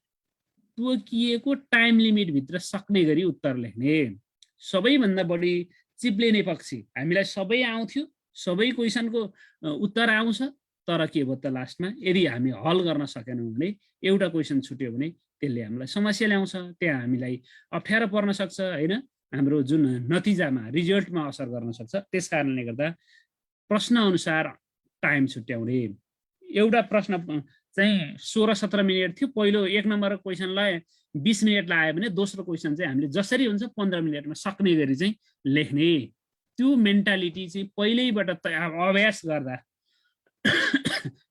तोकिएको टाइम लिमिटभित्र सक्ने गरी उत्तर लेख्ने। सबैभन्दा बढी चिप्लिने पक्षी, हामीलाई सबै आउँथ्यो, सबै क्वेसनको उत्तर आउँछ, तर के भयो त लास्टमा यदि हामी हल गर्न सकेनौँ भने एउटा क्वेसन छुट्यो भने त्यसले हामीलाई समस्या ल्याउँछ, त्यहाँ हामीलाई अप्ठ्यारो पर्न सक्छ होइन, हाम्रो जुन नतिजामा रिजल्टमा असर गर्न सक्छ। त्यस कारणले गर्दा प्रश्न अनुसार टाइम छुट्याउने। एउटा प्रश्न चाहिँ 16-17 मिनेट थियो, पहिलो 1 नम्बरको क्वेसनलाई 20 मिनेट लाग्यो भने दोस्रो क्वेसन चाहिँ हामीले जसरी हुन्छ 15 मिनेटमा सक्ने गरी चाहिँ लेख्ने। त्यो मेन्टालिटी चाहिँ पहिल्यैबाट अभ्यास गर्दा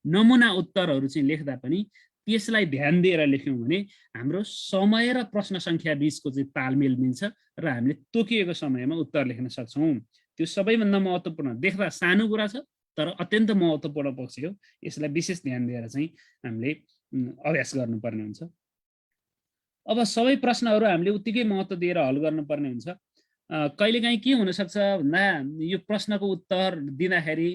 नमुना उत्तरहरू चाहिँ लेख्दा पनि त्यसलाई ध्यान दिएर लेख्यौँ भने हाम्रो समय र प्रश्न संख्या बीचको चाहिँ तालमेल मिल्छ र हामीले तोकिएको समयमा उत्तर लेख्न सक्छौँ। त्यो सबैभन्दा महत्त्वपूर्ण, देख्दा सानो कुरा छ तर अत्यन्त महत्त्वपूर्ण पक्ष हो। यसलाई विशेष ध्यान दिएर चाहिँ हामीले अभ्यास गर्नुपर्ने हुन्छ। अब सबै प्रश्नहरू हामीले उत्तिकै महत्त्व दिएर हल गर्नुपर्ने हुन्छ। कहिलेकाहीँ के हुनसक्छ भन्दा यो प्रश्नको उत्तर दिँदाखेरि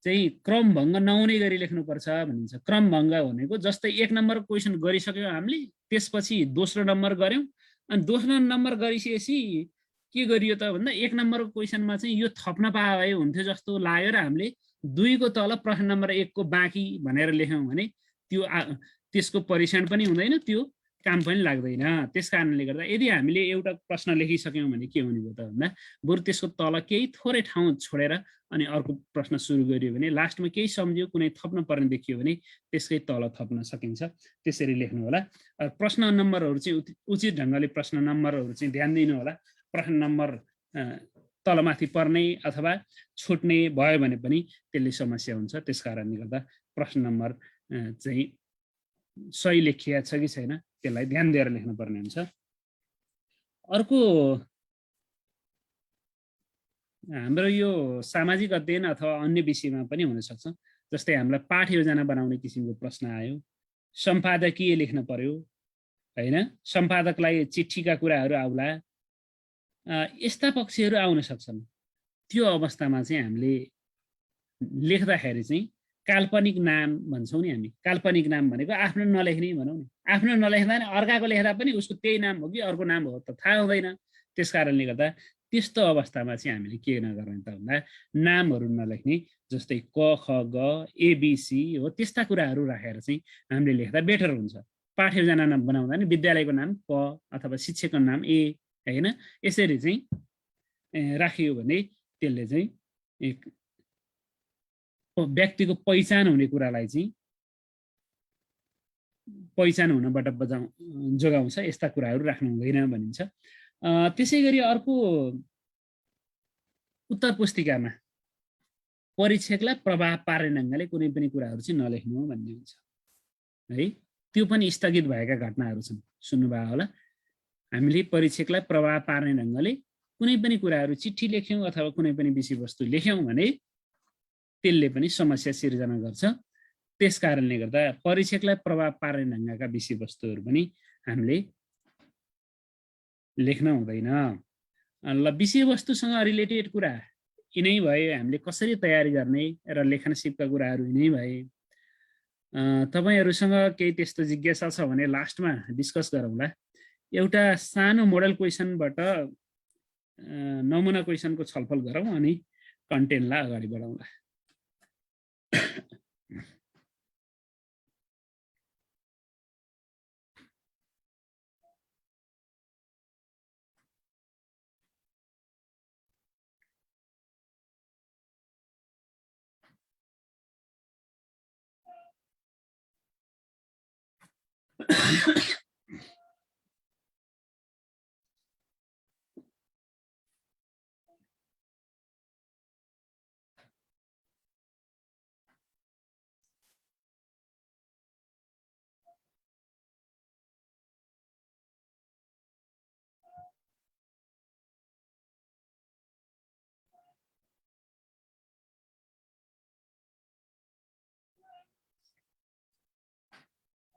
चाहिँ क्रमभङ्ग नहुने गरी लेख्नुपर्छ भनिन्छ। क्रमभङ्ग भनेको जस्तै 1 नम्बर क्वेसन गरिसक्यौँ हामीले, त्यसपछि दोस्रो नम्बर गऱ्यौँ, अनि दोस्रो नम्बर गरिसकेपछि के गरियो त भन्दा 1 नम्बरको क्वेसनमा चाहिँ यो थप्न पाए भए हुन्थ्यो जस्तो लाग्यो र हामीले 2 को तल प्रश्न नम्बर 1 को बाँकी भनेर लेख्यौँ भने त्यसको परीक्षण पनि हुँदैन, त्यो काम पनि लाग्दैन। त्यस कारणले गर्दा यदि हामीले एउटा प्रश्न लेखिसक्यौँ भने के हुने भयो त भन्दा बरु त्यसको तल केही थोरै ठाउँ छोडेर अनि अर्को प्रश्न सुरु गरियो भने लास्टमा केही सम्झियो, कुनै थप्न पर्ने देखियो भने त्यसकै तल थप्न सकिन्छ। त्यसरी लेख्नु होला। प्रश्न नम्बरहरू चाहिँ उचित ढङ्गले प्रश्न नम्बरहरू चाहिँ ध्यान दिनु होला। प्रश्न नम्बर तलमाथि पर्ने अथवा छुट्ने भयो भने पनि त्यसले समस्या हुन्छ। त्यस कारणले गर्दा प्रश्न नम्बर चाहिँ सही लेखिया छ कि छैन त्यसलाई ध्यान दिएर लेख्नुपर्ने हुन्छ। अर्को हाम्रो यो सामाजिक अध्ययन अथवा अन्य विषयमा पनि हुनसक्छ। जस्तै हामीलाई पाठ योजना बनाउने किसिमको प्रश्न आयो, सम्पादकीय लेख्न पर्यो होइन, सम्पादकलाई चिठीका कुराहरू आउला, यस्ता पक्षहरू आउन सक्छन्। त्यो अवस्थामा चाहिँ हामीले लेख्दाखेरि चाहिँ काल्पनिक नाम भन्छौँ नि हामी। काल्पनिक नाम भनेको आफ्नो नलेख्ने भनौँ नि, आफ्नो नलेख्दा नि अर्काको लेख्दा पनि उसको त्यही नाम हो कि अर्को नाम हो त थाहा हुँदैन। त्यस कारणले गर्दा त्यस्तो अवस्थामा चाहिँ हामीले के नगर्ने त भन्दा नामहरू नलेख्ने, जस्तै क ख ग एबिसी हो, त्यस्ता कुराहरू राखेर चाहिँ हामीले लेख्दा बेटर हुन्छ। पाठ योजना नाम बनाउँदा नि विद्यालयको नाम प अथवा शिक्षकको नाम ए होइन, यसरी चाहिँ राखियो भने त्यसले चाहिँ एक व्यक्तिको पहिचान हुने कुरालाई चाहिँ पहिचान हुनबाट जोगाउँछ। यस्ता कुराहरू राख्नु हुँदैन भनिन्छ। त्यसै गरी अर्को उत्तर पुस्तिकामा परीक्षकलाई प्रभाव पार्ने ढङ्गले कुनै पनि कुराहरू चाहिँ नलेख्नु भन्ने हुन्छ है। त्यो पनि स्थगित भएका घटनाहरू छन्, सुन्नुभयो होला। हामीले परीक्षकलाई प्रभाव पार्ने ढङ्गले कुनै पनि कुराहरू चिठी लेख्यौँ अथवा कुनै पनि विषयवस्तु लेख्यौँ भने त्यसले पनि समस्या सिर्जना गर्छ। त्यस कारणले गर्दा परीक्षकलाई प्रभाव पार्ने ढङ्गका विषयवस्तुहरू पनि हामीले लेख्न हुँदैन। ल, विषयवस्तुसँग रिलेटेड कुरा यिनै भए, हामीले कसरी तयारी गर्ने र लेखन सिपका कुराहरू यिनै भए। तपाईँहरूसँग केही त्यस्तो जिज्ञासा छ भने लास्टमा डिस्कस गरौँला। एउटा सानो मोडल क्वेसनबाट नमुना क्वेसनको छलफल गरौँ अनि कन्टेन्टलाई अगाडि बढाउँला।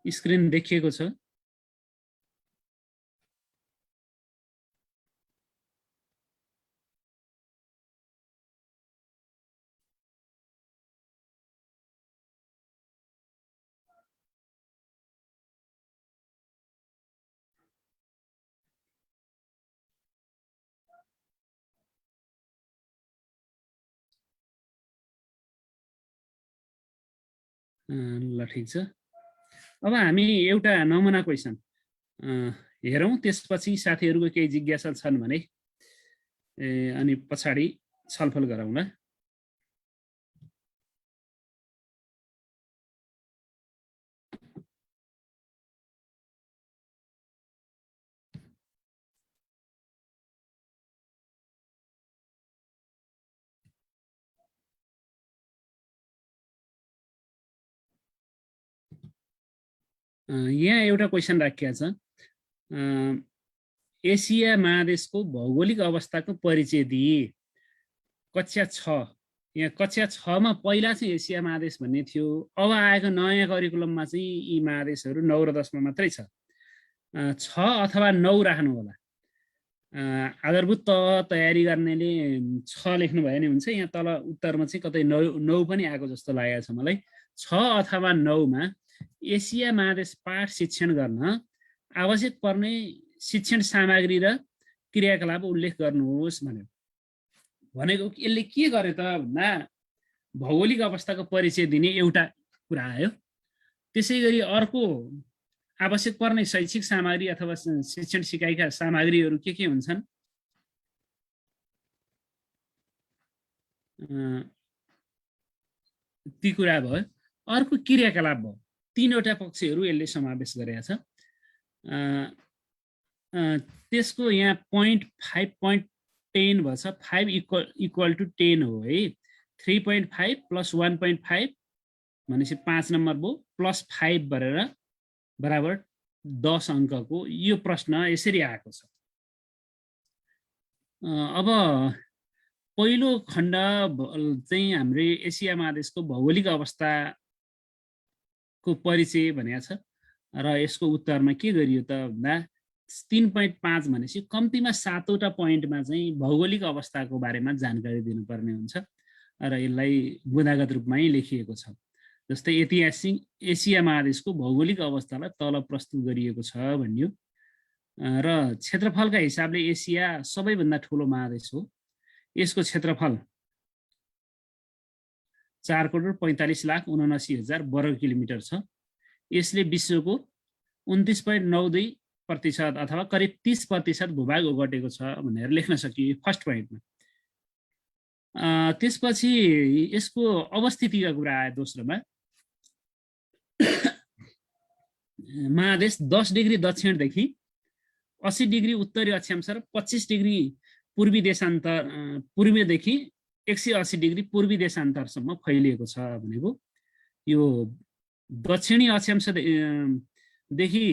स्क्रिन देखिएको छ? ल ठिक छ। अब हामी एउटा नमुना क्वेसन हेरौँ, त्यसपछि साथीहरूको केही जिज्ञासा छन् भने अनि पछाडि छलफल गरौँला। यहाँ एउटा क्वेसन राखिएको छ, एसिया महादेशको भौगोलिक अवस्थाको परिचय दिए। कक्षा 6, यहाँ कक्षा 6 मा पहिला चाहिँ एसिया महादेश भन्ने थियो। अब आएको नयाँ करिकुलममा चाहिँ यी महादेशहरू 9 र 10 मा मात्रै छ। 6 अथवा 9 राख्नु होला। आधारभूत तयारी गर्नेले 6 लेख्नु भयो भने हुन्छ। यहाँ तल उत्तरमा चाहिँ कतै 9 पनि आएको जस्तो लागेको छ मलाई। 6 अथवा 9 मा एसिया महादेश पाठ शिक्षण गर्न आवश्यक पर्ने शिक्षण सामग्री र क्रियाकलाप उल्लेख गर्नुहोस् भनेको यसले के गरे त भन्दा भौगोलिक अवस्थाको परिचय दिने एउटा कुरा आयो। त्यसैगरी अर्को आवश्यक पर्ने शैक्षिक सामग्री अथवा शिक्षण सिकाइका सामग्रीहरू के हुन्छन्? ती कुरा भयो। अर्को क्रियाकलाप भयो। तीनवटा पक्षहरू यसले समावेश गरेको छ। त्यसको यहाँ 0.5.10 भन्छ। 5 इक्वल टु 10 हो है। 3.5 प्लस 1.5 भनेपछि 5 नम्बर भयो, प्लस 5 गरेर बराबर 10 अङ्कको यो प्रश्न यसरी आएको छ। अब पहिलो खण्ड चाहिँ हाम्रो एसिया महादेशको भौगोलिक अवस्थाको परिचय भनेको छ र यसको उत्तरमा के गरियो त भन्दा 3.5 भनेपछि कम्तीमा 7वटा पोइन्टमा चाहिँ भौगोलिक अवस्थाको बारेमा जानकारी दिनुपर्ने हुन्छ र यसलाई बुँदागत रूपमै लेखिएको छ। जस्तै ऐतिहासिक एसिया महादेशको भौगोलिक अवस्थालाई तल प्रस्तुत गरिएको छ भनियो र क्षेत्रफलका हिसाबले एसिया सबैभन्दा ठुलो महादेश हो। यसको क्षेत्रफल 4,45,79,000 वर्ग किलोमिटर छ। यसले विश्वको 29.92% अथवा करिब 30% भूभाग ओगटेको छ भनेर लेख्न सकियो फर्स्ट पोइन्टमा। त्यसपछि यसको अवस्थितिका कुरा आयो दोस्रोमा। महादेश 10 डिग्री दक्षिणदेखि 80 डिग्री उत्तरी अक्षांश र 25 डिग्री पूर्वी देशान्तर पूर्वीदेखि 180 डिग्री पूर्वी देशान्तरसम्म फैलिएको छ भनेको। यो दक्षिणी अक्षांशदेखि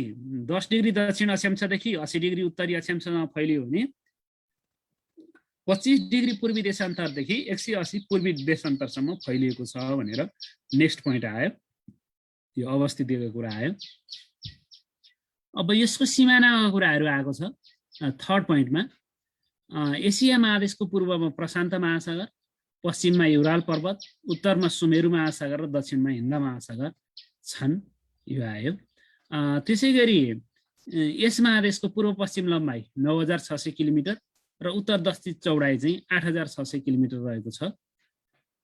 10 डिग्री दक्षिण अक्षांशदेखि 80 डिग्री उत्तरी अक्षांशमा फैलियो भने 25 डिग्री पूर्वी देशान्तरदेखि 180 पूर्वी देशान्तरसम्म फैलिएको छ भनेर नेक्स्ट पोइन्ट आयो। यो अवस्थितिको कुरा आयो। अब यसको सिमानाको कुराहरू आएको छ थर्ड पोइन्टमा। एसिया महादेशको पूर्वमा प्रशान्त महासागर, पश्चिममा युराल पर्वत, उत्तरमा सुमेरु महासागर र दक्षिणमा हिन्द महासागर छन्। यो आयो। त्यसैगरी यस महादेशको पूर्व पश्चिम लम्बाइ 9,600 किलोमिटर र उत्तर दक्षिण चौडाइ चाहिँ 8,600 किलोमिटर रहेको छ।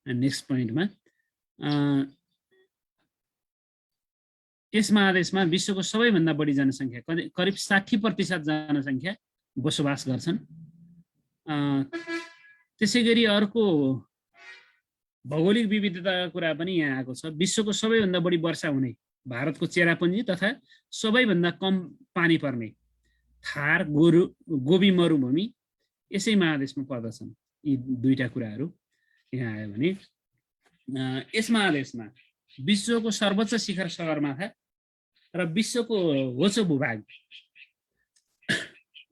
नेक्स्ट पोइन्टमा यस महादेशमा विश्वको सबैभन्दा बढी जनसङ्ख्या करिब 60% जनसङ्ख्या बसोबास गर्छन्। त्यसैगरी अर्को भौगोलिक विविधताको कुरा पनि यहाँ आएको छ। विश्वको सबैभन्दा बढी वर्षा हुने भारतको चेरापुञ्जी तथा सबैभन्दा कम पानी पर्ने थार गोबी मरुभूमि यसै महादेशमा पर्दछन्। यी दुईटा कुराहरू यहाँ आयो भने यस महादेशमा विश्वको सर्वोच्च शिखर सगरमाथा र विश्वको होचो भूभाग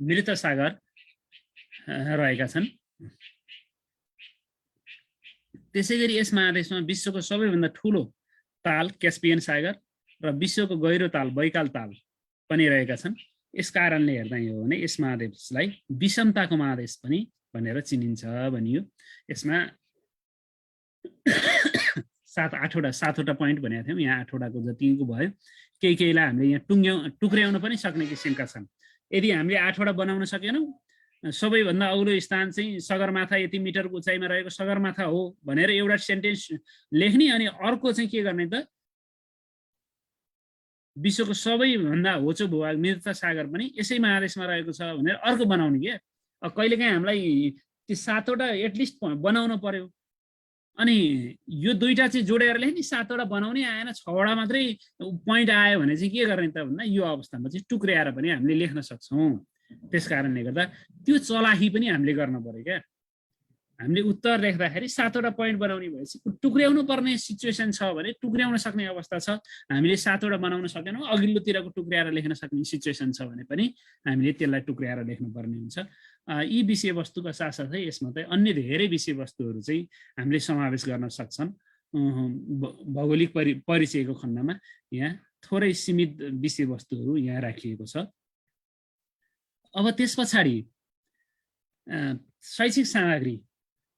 मृत सागर रहेका छन्। त्यसैगरी यस महादेशमा विश्वको सबैभन्दा ठुलो ताल क्यास्पियन सागर र विश्वको गहिरो ताल बैकाल ताल पनि रहेका छन्। यस कारणले हेर्दा यो हो भने यस महादेशलाई विषमताको महादेश पनि भनेर चिनिन्छ भनियो। यसमा 7-8वटा पोइन्ट भनेको थियौँ, यहाँ 8वटाको जतिको भयो। केहीलाई हामीले यहाँ टुक्र्याउन पनि सक्ने किसिमका छन्। यदि हामीले 8वटा बनाउन सकेनौँ, सबैभन्दा अग्लो स्थान चाहिँ सगरमाथा यति मिटरको उचाइमा रहेको सगरमाथा हो भनेर एउटा सेन्टेन्स लेख्ने, अनि अर्को चाहिँ के गर्ने त विश्वको सबैभन्दा होचो भूभाग मृत सागर पनि यसै महादेशमा रहेको छ भनेर अर्को बनाउने क्या। कहिलेकाहीँ हामीलाई ती 7वटा एटलिस्ट बनाउन पर्यो, अनि यो दुईटा चाहिँ जोडेर लेख्ने 7वटा बनाउने आएन, 6वटा मात्रै पोइन्ट आयो भने चाहिँ के गर्ने त भन्दा यो अवस्थामा चाहिँ टुक्र्याएर पनि हामीले लेख्न सक्छौँ। त्यस कारणले गर्दा त्यो चलाखी पनि हामीले गर्न पर्यो क्या। हामीले उत्तर लेख्दाखेरि 7वटा पोइन्ट बनाउने भएपछि टुक्र्याउनु पर्ने सिचुएसन छ भने टुक्र्याउन सक्ने अवस्था छ। हामीले 7वटा बनाउन सकेनौँ, अघिल्लोतिरको टुक्र्याएर लेख्न सक्ने सिचुएसन छ भने पनि हामीले त्यसलाई टुक्र्याएर लेख्नुपर्ने हुन्छ। यी विषयवस्तुका साथसाथै यसमा चाहिँ अन्य धेरै विषयवस्तुहरू चाहिँ हामीले समावेश गर्न सक्छन्। भौगोलिक परिचयको खण्डमा यहाँ थोरै सीमित विषयवस्तुहरू यहाँ राखिएको छ। अब त्यस पछाडि शैक्षिक सामग्री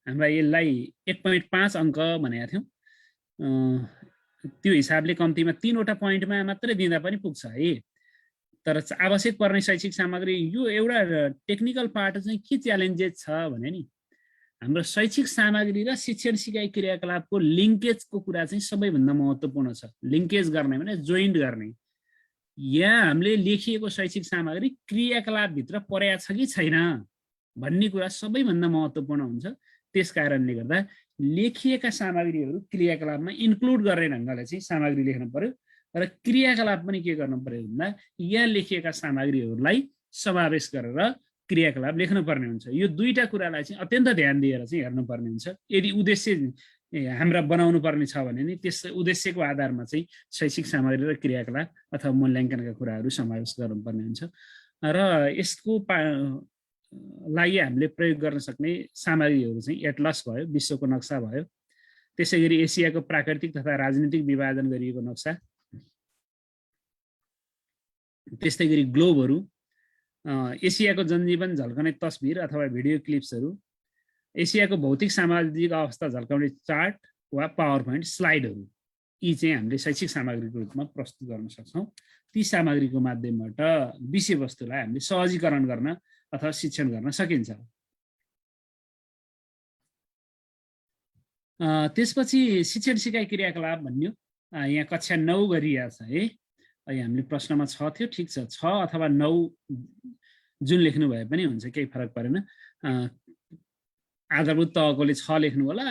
हामीलाई यसलाई 1.5 अङ्क भनेका थियौँ। त्यो हिसाबले कम्तीमा 3वटा पोइन्टमा मात्रै दिँदा पनि पुग्छ है। तर आवश्यक पर्ने शैक्षिक सामग्री यो एउटा टेक्निकल पार्ट चाहिँ के च्यालेन्जेस छ भने नि, हाम्रो शैक्षिक सामग्री र शिक्षण सिकाइ क्रियाकलापको लिङ्केजको कुरा चाहिँ सबैभन्दा महत्त्वपूर्ण छ। लिङ्केज गर्ने भने जोइन्ट गर्ने। यहाँ हामीले लेखिएको शैक्षिक सामग्री क्रियाकलापभित्र परेको छ कि छैन भन्ने कुरा सबैभन्दा महत्त्वपूर्ण हुन्छ। त्यस कारणले गर्दा लेखिएका सामग्रीहरू क्रियाकलापमा इन्क्लुड गर्ने ढङ्गले चाहिँ सामग्री लेख्नु पर्यो, र क्रियाकलाप पनि के गर्नु पर्यो भन्दा यहाँ लेखिएका सामग्रीहरूलाई समावेश गरेर क्रियाकलाप लेख्नुपर्ने हुन्छ। यो दुईटा कुरालाई चाहिँ अत्यन्त ध्यान दिएर चाहिँ हेर्नुपर्ने हुन्छ। यदि उद्देश्य हाम्रा बनाउनु पर्ने छ भने नि त्यस उद्देश्यको आधारमा चाहिँ शैक्षिक सामग्री र क्रियाकलाप अथवा मूल्याङ्कनका कुराहरू समावेश गर्नुपर्ने हुन्छ। र यसको लागि हामीले प्रयोग गर्न सक्ने सामग्रीहरू चाहिँ एटलस भयो, विश्वको नक्सा भयो, त्यसै गरी एसियाको प्राकृतिक तथा राजनीतिक विभाजन गरिएको नक्सा, त्यस्तै गरी ग्लोबहरू, एसियाको जनजीवन झल्कने तस्बिर अथवा भिडियो क्लिप्सहरू, एसियाको भौतिक सामाजिक अवस्था झल्काउने चार्ट वा पावर पोइन्ट स्लाइडहरू, यी चाहिँ हामीले शैक्षिक सामग्रीको रूपमा प्रस्तुत गर्न सक्छौँ। ती सामग्रीको माध्यमबाट विषयवस्तुलाई हामीले सहजीकरण गर्न अथवा शिक्षण गर्न सकिन्छ। त्यसपछि शिक्षण सिकाइ क्रियाकलाप भन्यो। यहाँ कक्षा 9 गरिरहेछ है। हामीले प्रश्नमा 6 थियो, ठिक छ, 6 अथवा 9 जुन लेख्नु भए पनि हुन्छ, केही फरक परेन। आधारभूत तहकोले 6 लेख्नु होला,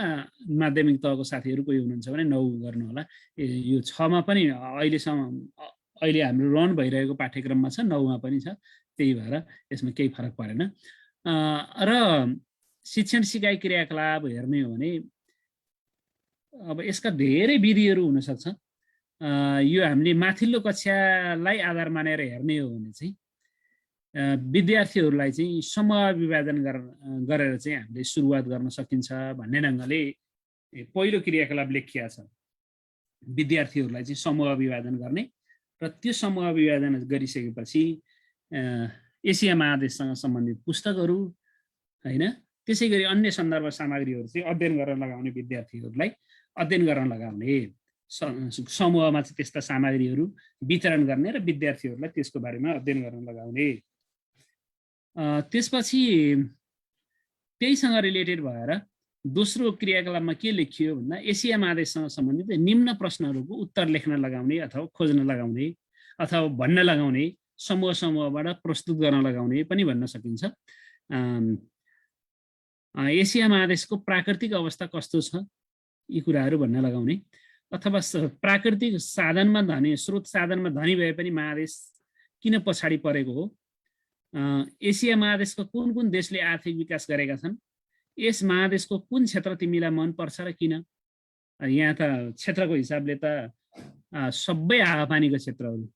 माध्यमिक तहको साथीहरू कोही हुनुहुन्छ भने 9 गर्नु होला। यो 6मा पनि अहिले हाम्रो रन भइरहेको पाठ्यक्रममा छ, 9मा पनि छ, त्यही भएर यसमा केही फरक परेन। र शिक्षण सिकाइ क्रियाकलाप हेर्ने हो भने अब यसका धेरै विधिहरू हुन सक्छ। यो हामीले माथिल्लो कक्षालाई आधार मानेर हेर्ने हो भने चाहिँ विद्यार्थीहरूलाई चाहिँ समूह विभाजन गरेर चाहिँ हामीले सुरुवात गर्न सकिन्छ भन्ने ढङ्गले पहिलो क्रियाकलाप लेखिया छ। विद्यार्थीहरूलाई चाहिँ समूह विभाजन गर्ने र त्यो समूह विभाजन गरिसकेपछि एसिया महादेशसँग सम्बन्धित पुस्तकहरू हैन, त्यसै गरी अन्य सन्दर्भ सामग्रीहरू चाहिँ अध्ययन गर्न लगाउने, विद्यार्थीहरूलाई अध्ययन गर्न लगाउने, समूहमा चाहिँ त्यस्ता सामग्रीहरू वितरण गर्ने र विद्यार्थीहरूलाई त्यसको बारेमा अध्ययन गर्न लगाउने। त्यसपछि त्यहीसँग रिलेटेड भएर दोस्रो क्रियाकलापमा के लेखियो भन्दा एसिया महादेशसँग सम्बन्धित निम्न प्रश्नहरूको उत्तर लेख्न लगाउने अथवा खोज्न लगाउने अथवा भन्न लगाउने, समूहबाट प्रस्तुत गर्न लगाउने पनि भन्न सकिन्छ। एसिया महादेशको प्राकृतिक अवस्था कस्तो छ यी कुराहरू भन्न लगाउने। अथवा प्राकृतिक साधनमा धनी, स्रोत साधनमा धनी भए पनि महादेश किन पछाडि परेको हो? एसिया महादेशको कुन कुन देशले आर्थिक विकास गरेका छन्? यस महादेशको कुन क्षेत्र तिमीलाई मन पर्छ र किन? यहाँ त क्षेत्रको हिसाबले त सबै हावापानीको क्षेत्रहरू,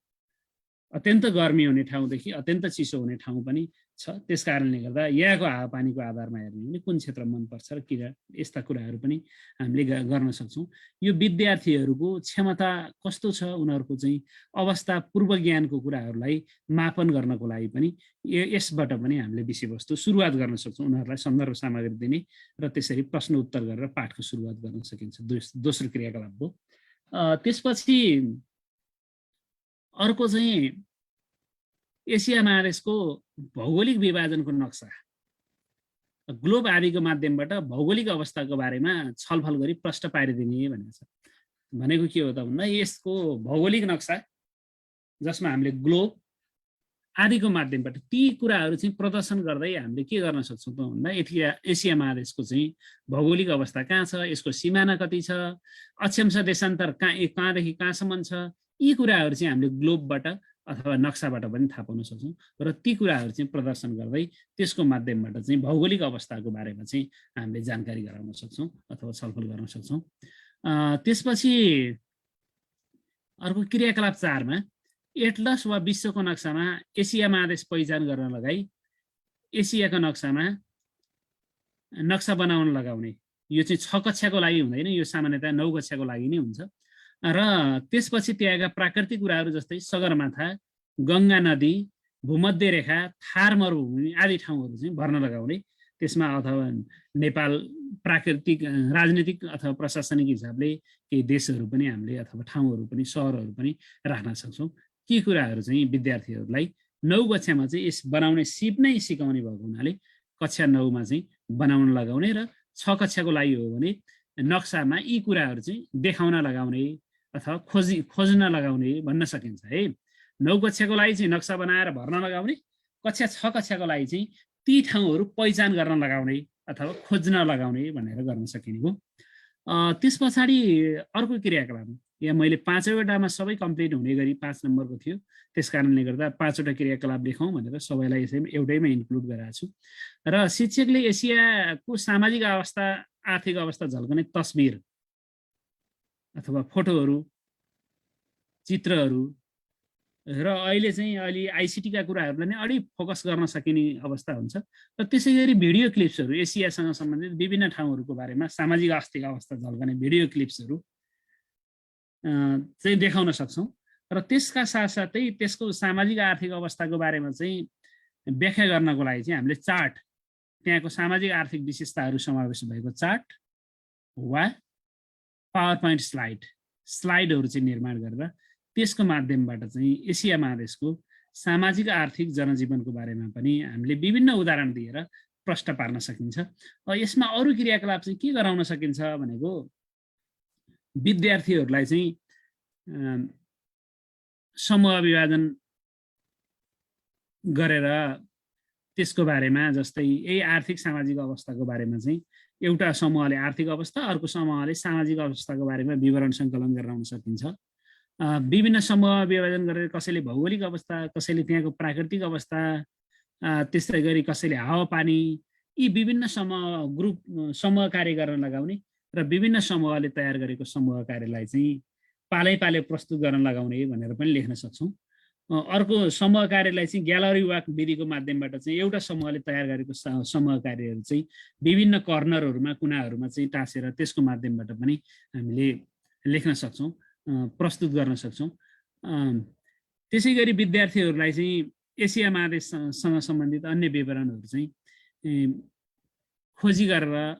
अत्यन्त गर्मी हुने ठाउँदेखि अत्यन्त चिसो हुने ठाउँ पनि छ। त्यस कारणले गर्दा यहाँको हावापानीको आधारमा हेर्ने भने कुन क्षेत्र मनपर्छ र किन, यस्ता कुराहरू पनि हामीले गर्न सक्छौँ। यो विद्यार्थीहरूको क्षमता कस्तो छ, उनीहरूको चाहिँ अवस्था, पूर्व ज्ञानको कुराहरूलाई मापन गर्नको लागि पनि यसबाट पनि हामीले विषयवस्तु सुरुवात गर्न सक्छौँ, उनीहरूलाई सन्दर्भ सामग्री दिने र त्यसरी प्रश्न उत्तर गरेर पाठको सुरुवात गर्न सकिन्छ। दोस्रो क्रियाकलाप हो। त्यसपछि अर्को चाहिँ एसिया महादेशको भौगोलिक विभाजनको नक्सा, ग्लोब आदिको माध्यमबाट भौगोलिक अवस्थाको बारेमा छलफल गरी प्रश्न पारिदिने भनेको छ। भनेको के हो त भन्दा यसको भौगोलिक नक्सा जसमा हामीले ग्लोब आदिको माध्यमबाट ती कुराहरू चाहिँ प्रदर्शन गर्दै हामीले के गर्न सक्छौँ त भन्दा एसिया महादेशको चाहिँ भौगोलिक अवस्था कहाँ छ, यसको सिमाना कति छ, अक्षांश देशान्तर कहाँदेखि कहाँसम्म छ, यी कुराहरू चाहिँ हामीले ग्लोबबाट अथवा नक्साबाट पनि थाहा पाउन सक्छौँ र ती कुराहरू चाहिँ प्रदर्शन गर्दै त्यसको माध्यमबाट चाहिँ भौगोलिक अवस्थाको बारेमा चाहिँ हामीले जानकारी गराउन सक्छौँ अथवा छलफल गर्न सक्छौँ। त्यसपछि अर्को क्रियाकलाप 4 मा एटलस वा विश्वको नक्सामा एसिया महादेश पहिचान गर्न लगाई एसियाको नक्सामा नक्सा बनाउन लगाउने। यो चाहिँ 6 कक्षाको लागि हुँदैन, यो सामान्यतया 9 कक्षाको लागि नै हुन्छ। र त्यसपछि त्यहाँका प्राकृतिक कुराहरू जस्तै सगरमाथा, गङ्गा नदी, भूमध्य रेखा, थार मरुभूमि आदि ठाउँहरू चाहिँ भर्न लगाउने। त्यसमा अथवा नेपाल प्राकृतिक, राजनीतिक अथवा प्रशासनिक हिसाबले केही देशहरू पनि हामीले अथवा ठाउँहरू पनि, सहरहरू पनि राख्न सक्छौँ। ती कुराहरू चाहिँ विद्यार्थीहरूलाई 9 कक्षामा चाहिँ यस बनाउने सिप नै सिकाउने भएको हुनाले कक्षा 9 मा चाहिँ बनाउन लगाउने र 6 कक्षाको लागि हो भने नक्सामा यी कुराहरू चाहिँ देखाउन लगाउने अथवा खोज्न लगाउने भन्न सकिन्छ है। 9 कक्षाको लागि चाहिँ नक्सा बनाएर भर्न लगाउने, कक्षा 6 कक्षाको लागि चाहिँ ती ठाउँहरू पहिचान गर्न लगाउने अथवा खोज्न लगाउने भनेर गर्न सकिने हो। त्यस पछाडि अर्को क्रियाकलाप, यहाँ मैले 5वटामा सबै कम्प्लिट हुने गरी 5 नम्बरको थियो, त्यस कारणले गर्दा 5वटा क्रियाकलाप लेखौँ भनेर सबैलाई यसैमा एउटैमा इन्क्लुड गरेको छु। र शिक्षकले एसियाको सामाजिक अवस्था, आर्थिक अवस्था झल्कने तस्बिर अथवा फोटोहरू, चित्रहरू र अहिले चाहिँ अलि आइसिटीका कुराहरूलाई नै अलि फोकस गर्न सकिने अवस्था हुन्छ। र त्यसै गरी भिडियो क्लिप्सहरू, एसियासँग सम्बन्धित विभिन्न ठाउँहरूको बारेमा सामाजिक आर्थिक अवस्था झल्कने भिडियो क्लिप्सहरू चाहिँ देखाउन सक्छौँ। र त्यसका साथसाथै त्यसको सामाजिक आर्थिक अवस्थाको बारेमा चाहिँ व्याख्या गर्नको लागि चाहिँ हामीले चार्ट, त्यहाँको सामाजिक आर्थिक विशेषताहरू समावेश भएको चार्ट वा पावर पोइन्ट स्लाइडहरू चाहिँ निर्माण गरेर त्यसको माध्यमबाट चाहिँ एसिया महादेशको सामाजिक आर्थिक जनजीवनको बारेमा पनि हामीले विभिन्न उदाहरण दिएर प्रश्न पार्न सकिन्छ। यसमा अरू क्रियाकलाप चाहिँ के गराउन सकिन्छ भनेको विद्यार्थीहरूलाई चाहिँ समूह विभाजन गरेर त्यसको बारेमा, जस्तै यही आर्थिक सामाजिक अवस्थाको बारेमा चाहिँ एउटा समूहले आर्थिक अवस्था, अर्को समूहले सामाजिक अवस्थाको बारेमा विवरण सङ्कलन गराउन सकिन्छ। विभिन्न समूह विभाजन गरेर कसैले भौगोलिक अवस्था, कसैले त्यहाँको प्राकृतिक अवस्था, त्यसै गरी कसैले हावापानी, यी विभिन्न समूह कार्य गर्न लगाउने र विभिन्न समूहले तयार गरेको समूह कार्यलाई चाहिँ पालै पालै प्रस्तुत गर्न लगाउने भनेर पनि लेख्न सक्छौँ। अर्को समूह कार्यलाई चाहिँ ग्यालरी वाक विधिको माध्यमबाट चाहिँ एउटा समूहले तयार गरेको समूह कार्यहरू चाहिँ विभिन्न कर्नरहरूमा, कुनाहरूमा चाहिँ टाँसेर त्यसको माध्यमबाट पनि हामीले लेख्न सक्छौँ, प्रस्तुत गर्न सक्छौँ। त्यसै गरी विद्यार्थीहरूलाई चाहिँ एसिया महादेशसँग सम्बन्धित अन्य विवरणहरू चाहिँ खोजी गरेर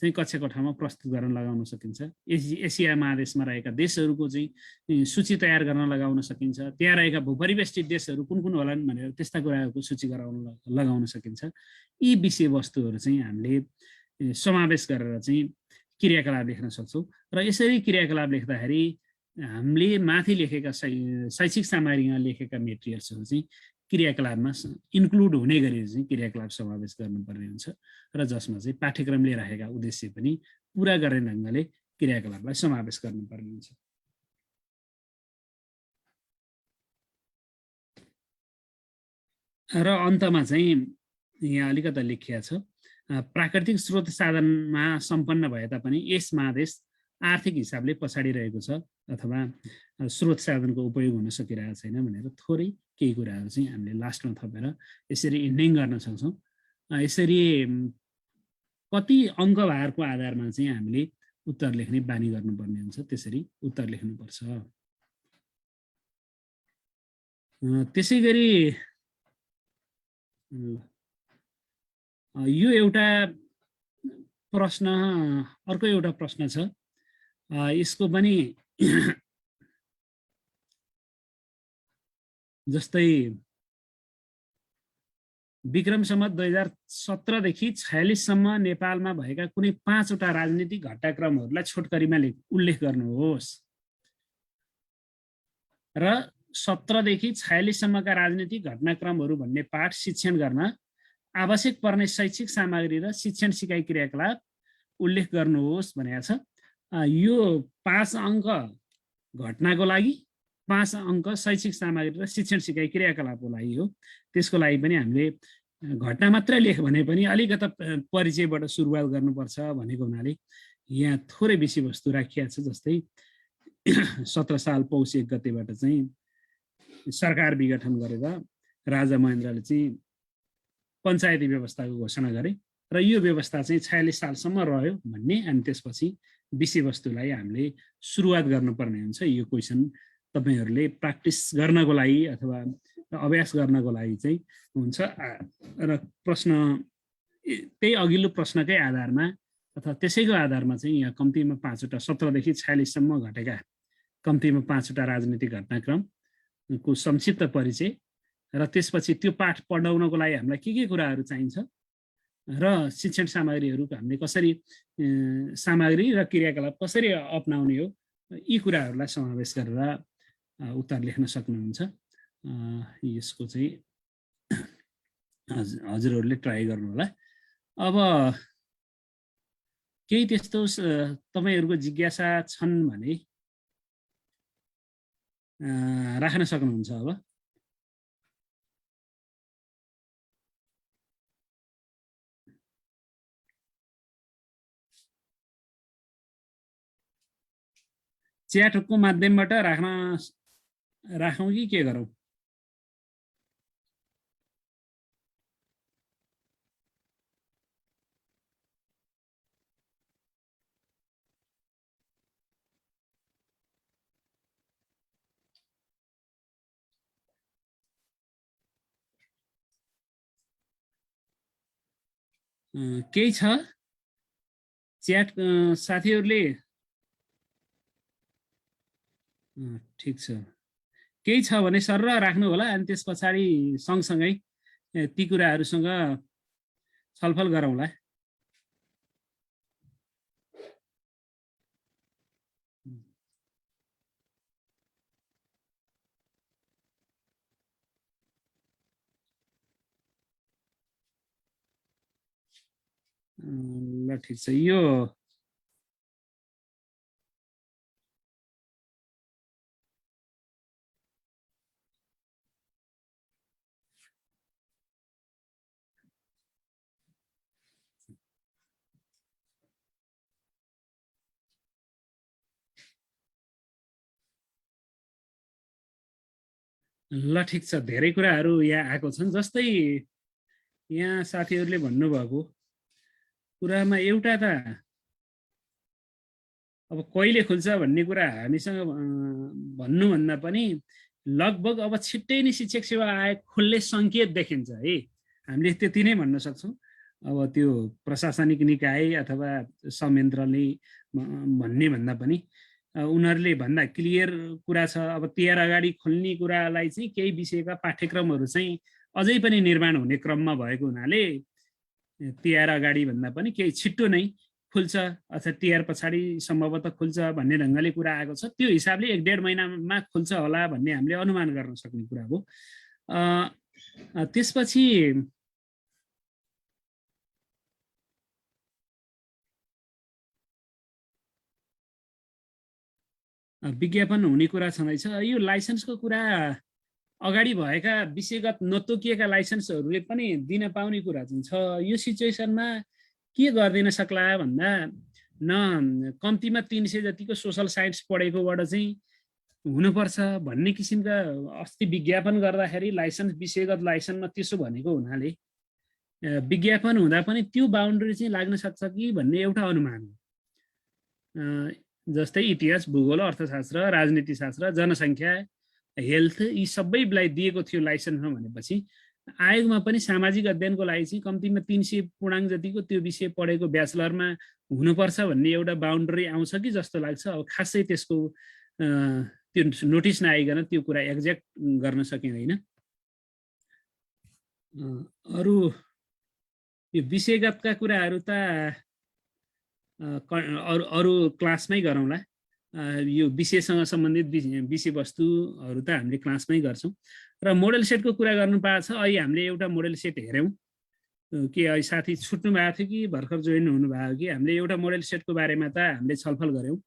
चाहिँ कक्षा कोठामा प्रस्तुत गर्न लगाउन सकिन्छ। एसिया महादेशमा रहेका देशहरूको चाहिँ सूची तयार गर्न लगाउन सकिन्छ। त्यहाँ रहेका भूपरिवेष्टित देशहरू कुन कुन होलान् भनेर त्यस्ता कुराहरूको सूची लगाउन सकिन्छ। यी विषयवस्तुहरू चाहिँ हामीले समावेश गरेर चाहिँ क्रियाकलाप लेख्न सक्छौँ। र यसरी क्रियाकलाप लेख्दाखेरि हामीले माथि लेखेका शैक्षिक सामग्रीमा लेखेका मेटेरियल्सहरू चाहिँ क्रियाकलापमा इन्क्लुड हुने गरी चाहिँ क्रियाकलाप समावेश गर्नुपर्ने हुन्छ र जसमा चाहिँ पाठ्यक्रमले राखेका उद्देश्य पनि पुरा गर्ने ढङ्गले क्रियाकलापलाई समावेश गर्नुपर्ने हुन्छ। र अन्तमा चाहिँ यहाँ अलिकता लेखिया छ, प्राकृतिक स्रोत साधनमा सम्पन्न भए तापनि यस महादेश आर्थिक हिसाबले पछाडि रहेको छ अथवा स्रोत साधनको उपयोग हुन सकिरहेको छैन भनेर थोरै केही कुराहरू चाहिँ हामीले लास्टमा थपेर यसरी इन्डिङ गर्न सक्छौँ। यसरी कति अङ्कभारको आधारमा चाहिँ हामीले उत्तर लेख्ने बानी गर्नुपर्ने हुन्छ, त्यसरी उत्तर लेख्नुपर्छ। त्यसै गरी यो एउटा प्रश्न, अर्को एउटा प्रश्न छ, यसको पनि जस्तै विक्रम सम्वत 2017 देखि 46 सम्म नेपालमा भएका कुनै 5 वटा राजनीतिक घटनाक्रमहरूलाई छोटकरीमा उल्लेख गर्नुहोस् र 17 देखि 46 सम्मका राजनीतिक घटनाक्रमहरू भन्ने पाठ शिक्षण गर्न आवश्यक पर्ने शैक्षिक सामग्री र शिक्षण सिकाइ क्रियाकलाप उल्लेख गर्नुहोस् भनेको छ। यो 5 अङ्क घटनाको लागि, 5 अङ्क शैक्षिक सामग्री र शिक्षण सिकाइ क्रियाकलापको लागि हो। त्यसको लागि पनि हामीले घटना मात्रै लेख भने पनि अलिकता परिचयबाट सुरुवात गर्नुपर्छ भनेको हुनाले यहाँ थोरै विषयवस्तु राखिएको छ। जस्तै 17 साल पौष 1 गतेबाट चाहिँ सरकार विघटन गरेर राजा महेन्द्रले चाहिँ पञ्चायती व्यवस्थाको घोषणा गरे र यो व्यवस्था चाहिँ 46 सालसम्म रह्यो भन्ने, अनि त्यसपछि विषयवस्तुलाई हामीले सुरुवात गर्नुपर्ने हुन्छ। यो क्वेसन तपाईहरूले प्र्याक्टिस गर्नको लागि अथवा अभ्यास गर्नको लागि चाहिँ हुन्छ। र प्रश्न त्यही अघिल्लो प्रश्नकै आधारमा अथवा त्यसैको आधारमा चाहिँ यहाँ कम्तीमा 5 वटा 17 देखि 46 सम्म घटेका कम्तीमा 5 वटा राजनीतिक घटनाक्रमको संक्षिप्त परिचय र त्यसपछि त्यो पाठ पढाउनको लागि हामीलाई के कुराहरू चाहिन्छ र शिक्षण सामग्रीहरू हामीले कसरी सामग्री र क्रियाकलाप कसरी अपनाउने हो, यी कुराहरूलाई समावेश गरेर उत्तर लेख्न सक्नुहुन्छ। यसको चाहिँ हजुरहरूले ट्राई गर्नु होला। अब केही त्यस्तो तपाईहरूको जिज्ञासा छन् भने राख्न सक्नुहुन्छ। अब च्याटको माध्यमबाट राखौँ कि के गरौँ? केही छ च्याट साथीहरूले? ठिक छ, केही छ भने सर राख्नु होला, अनि त्यस पछाडि सँगसँगै ती कुराहरूसँग छलफल गरौँला। ल ठिक छ। यो ल ठिक छ, धेरै कुराहरू यहाँ आएको छन्। जस्तै यहाँ साथीहरूले भन्नुभएको कुरामा एउटा त अब कहिले खुल्छ भन्ने कुरा हामीसँग भन्नुभन्दा पनि लगभग अब छिट्टै नै शिक्षक सेवा आयोग खुल्ने सङ्केत देखिन्छ है, हामीले त्यति नै भन्न सक्छौँ। अब त्यो प्रशासनिक निकाय अथवा संयन्त्रले भन्ने भन्दा पनि उनीहरूले भन्दा क्लियर कुरा छ। अब तिहार अगाडि खुल्ने कुरालाई चाहिँ केही विषयका पाठ्यक्रमहरू चाहिँ अझै पनि निर्माण हुने क्रममा भएको हुनाले तिहार अगाडि भन्दा पनि केही छिट्टो नै खुल्छ अथवा तिहार पछाडि सम्भवतः खुल्छ भन्ने ढङ्गले कुरा आएको छ। त्यो हिसाबले 1-1.5 महिनामा खुल्छ होला भन्ने हामीले अनुमान गर्न सक्ने कुरा हो। त्यसपछि विज्ञापन हुने कुरा छँदैछ। यो लाइसेन्सको कुरा अगाडि भएका विषयगत नतोकिएका लाइसेन्सहरूले पनि दिन पाउने कुरा चाहिँ छ। यो सिचुएसनमा के गरिदिन सक्ला भन्दा न कम्तीमा 300 जतिको सोसल साइन्स पढेकोबाट चाहिँ हुनुपर्छ भन्ने किसिमका अस्ति विज्ञापन गर्दाखेरि लाइसेन्स विषयगत लाइसेन्समा त्यसो भनेको हुनाले विज्ञापन हुँदा पनि त्यो बााउन्ड्री चाहिँ लाग्न सक्छ कि भन्ने एउटा अनुमान हो। जस्तै इतिहास, भूगोल, अर्थशास्त्र, राजनीतिशास्त्र, जनसङ्ख्या, हेल्थ यी सबैलाई दिएको थियो लाइसेन्समा भनेपछि आयोगमा पनि सामाजिक अध्ययनको लागि चाहिँ कम्तीमा 300 पूर्णाङ्क जतिको त्यो विषय पढेको ब्याचलरमा हुनुपर्छ भन्ने एउटा बााउन्ड्री आउँछ कि जस्तो लाग्छ। अब खासै त्यसको त्यो नोटिस नआइकन त्यो कुरा एक्ज्याक्ट गर्न सकिँदैन। अरू यो विषयगतका कुराहरू त अरू क्लासमै गरौँला। यो विषयसँग सम्बन्धित विषयवस्तुहरू त हामीले क्लासमै गर्छौँ। र मोडल सेटको कुरा गर्नु पाएको छ। अहिले हामीले एउटा मोडल सेट हेऱ्यौँ कि अहिले साथी छुट्नु भएको थियो कि भर्खर जोइन हुनुभयो कि हामीले एउटा मोडल सेटको बारेमा त हामीले छलफल गऱ्यौँ।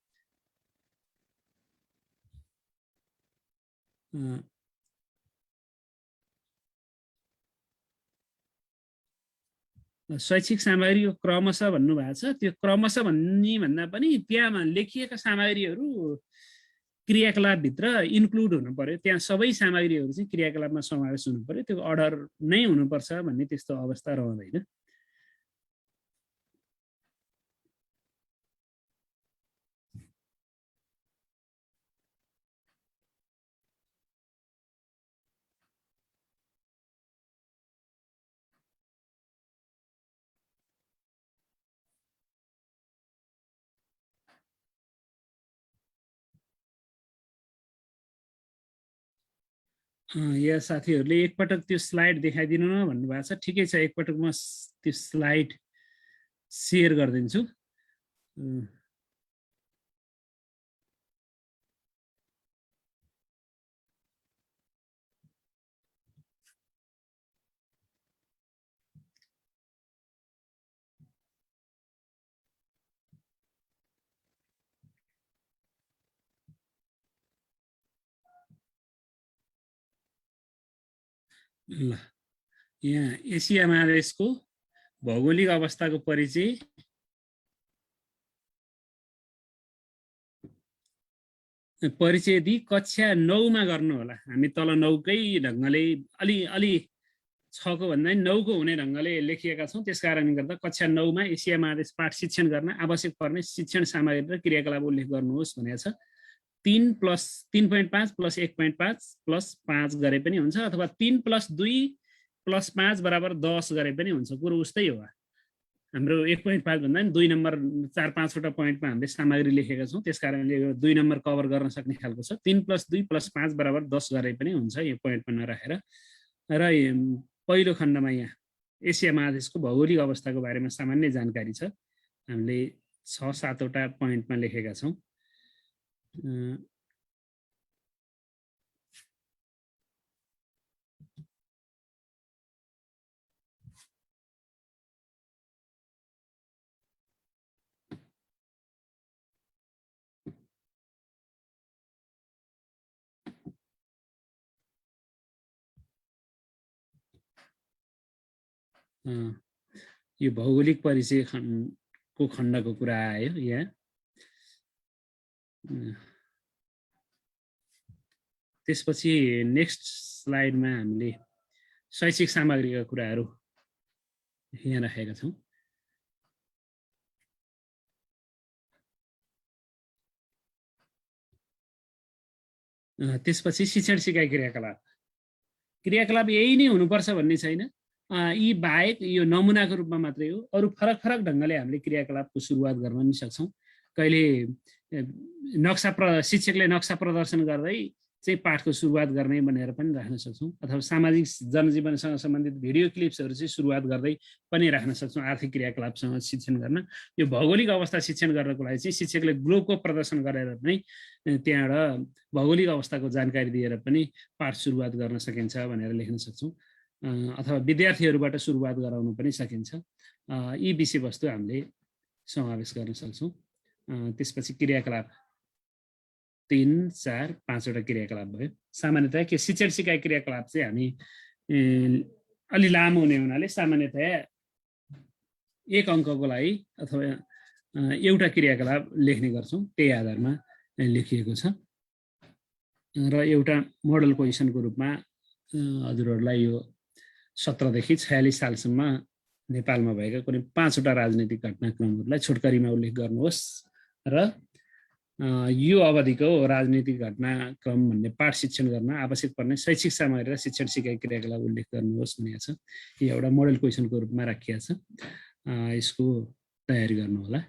शैक्षिक सामग्रीको क्रमशः भन्नुभएको छ। त्यो क्रमशः भन्ने भन्दा पनि त्यहाँ लेखिएका सामग्रीहरू क्रियाकलापभित्र इन्क्लुड हुनु पर्यो। त्यहाँ सबै सामग्रीहरू चाहिँ क्रियाकलापमा समावेश हुनु पर्यो। त्यो अर्डर नै हुनुपर्छ भन्ने त्यस्तो अवस्था रहँदैन। यहाँ साथीहरूले एकपटक त्यो स्लाइड देखाइदिनु न भन्नुभएको छ। ठिकै छ, एकपटक म त्यो स्लाइड सेयर गरिदिन्छु। ल, यहाँ एसिया महादेशको भौगोलिक अवस्थाको परिचय दिई कक्षा 9मा गर्नु होला। हामी तल 9कै ढङ्गले अलि 6को भन्दा 9को हुने ढङ्गले लेखिएका छौँ। त्यस कारणले गर्दा कक्षा 9मा एसिया महादेश पाठ शिक्षण गर्न आवश्यक पर्ने शिक्षण सामग्री र क्रियाकलाप उल्लेख गर्नुहोस् भनेको छ। 3 + 3.5 + 1.5 + 5 गरे पनि हुन्छ, अथवा 3 + 2 + 5 = 10 गरे पनि हुन्छ। कुरो उस्तै हो। हाम्रो 1.5 भन्दा पनि 2 नम्बर 4-5वटा पोइन्टमा हामीले सामग्री लेखेका छौँ। त्यस कारणले यो 2 नम्बर कभर गर्न सक्ने खालको छ। 3 + 2 + 5 = 10 गरे पनि हुन्छ यो पोइन्टमा नराखेर। र पहिलो खण्डमा यहाँ एसिया महादेशको भौगोलिक अवस्थाको बारेमा सामान्य जानकारी छ। हामीले 6-7वटा पोइन्टमा लेखेका छौँ। यो भौगोलिक परिचय को खण्डको कुरा आयो यहाँ। त्यसपछि नेक्स्ट स्लाइडमा हामीले शैक्षिक सामग्रीका कुराहरू यहाँ राखेका छौँ। त्यसपछि शिक्षण सिकाइ क्रियाकलाप यही नै हुनुपर्छ भन्ने छैन। यी बाहेक यो नमुनाको रूपमा मात्रै हो। अरू फरक ढङ्गले हामीले क्रियाकलापको सुरुवात गर्न पनि सक्छौँ। कहिले शिक्षकले नक्सा प्रदर्शन गर्दै चाहिँ पाठको सुरुवात गर्ने भनेर पनि राख्न सक्छौँ, अथवा सामाजिक जनजीवनसँग सम्बन्धित भिडियो क्लिप्सहरू चाहिँ सुरुवात गर्दै पनि राख्न सक्छौँ। आर्थिक क्रियाकलापसँग शिक्षण गर्न, यो भौगोलिक अवस्था शिक्षण गर्नको लागि चाहिँ शिक्षकले ग्लोबको प्रदर्शन गरेर पनि त्यहाँबाट भौगोलिक अवस्थाको जानकारी दिएर पनि पाठ सुरुवात गर्न सकिन्छ भनेर लेख्न सक्छौँ, अथवा विद्यार्थीहरूबाट सुरुवात गराउन पनि सकिन्छ। यी विषयवस्तु हामीले समावेश गर्न सक्छौँ। त्यसपछि क्रियाकलाप 3, 4, 5वटा क्रियाकलाप भयो। सामान्यतया के शिक्षण सिकाइ क्रियाकलाप चाहिँ हामी अलि लामो हुने हुनाले सामान्यतया 1 अङ्कको लागि अथवा एउटा क्रियाकलाप लेख्ने गर्छौँ, त्यही आधारमा लेखिएको छ। र एउटा मोडल क्वेसनको रूपमा हजुरहरूलाई यो 17 देखि 46 सालसम्म नेपालमा भएका कुनै 5वटा राजनीतिक घटनाक्रमहरूलाई छोटकरीमा उल्लेख गर्नुहोस् र यो अवधिको राजनीतिक घटनाक्रम भन्ने पाठ शिक्षण गर्न आवश्यक पर्ने शैक्षिक सामग्री र शिक्षण सिकाइ क्रियाकलाप उल्लेख गर्नुहोस् भनेको छ। यो एउटा मोडल क्वेसनको रूपमा राखिएको छ। यसको तयारी गर्नु होला।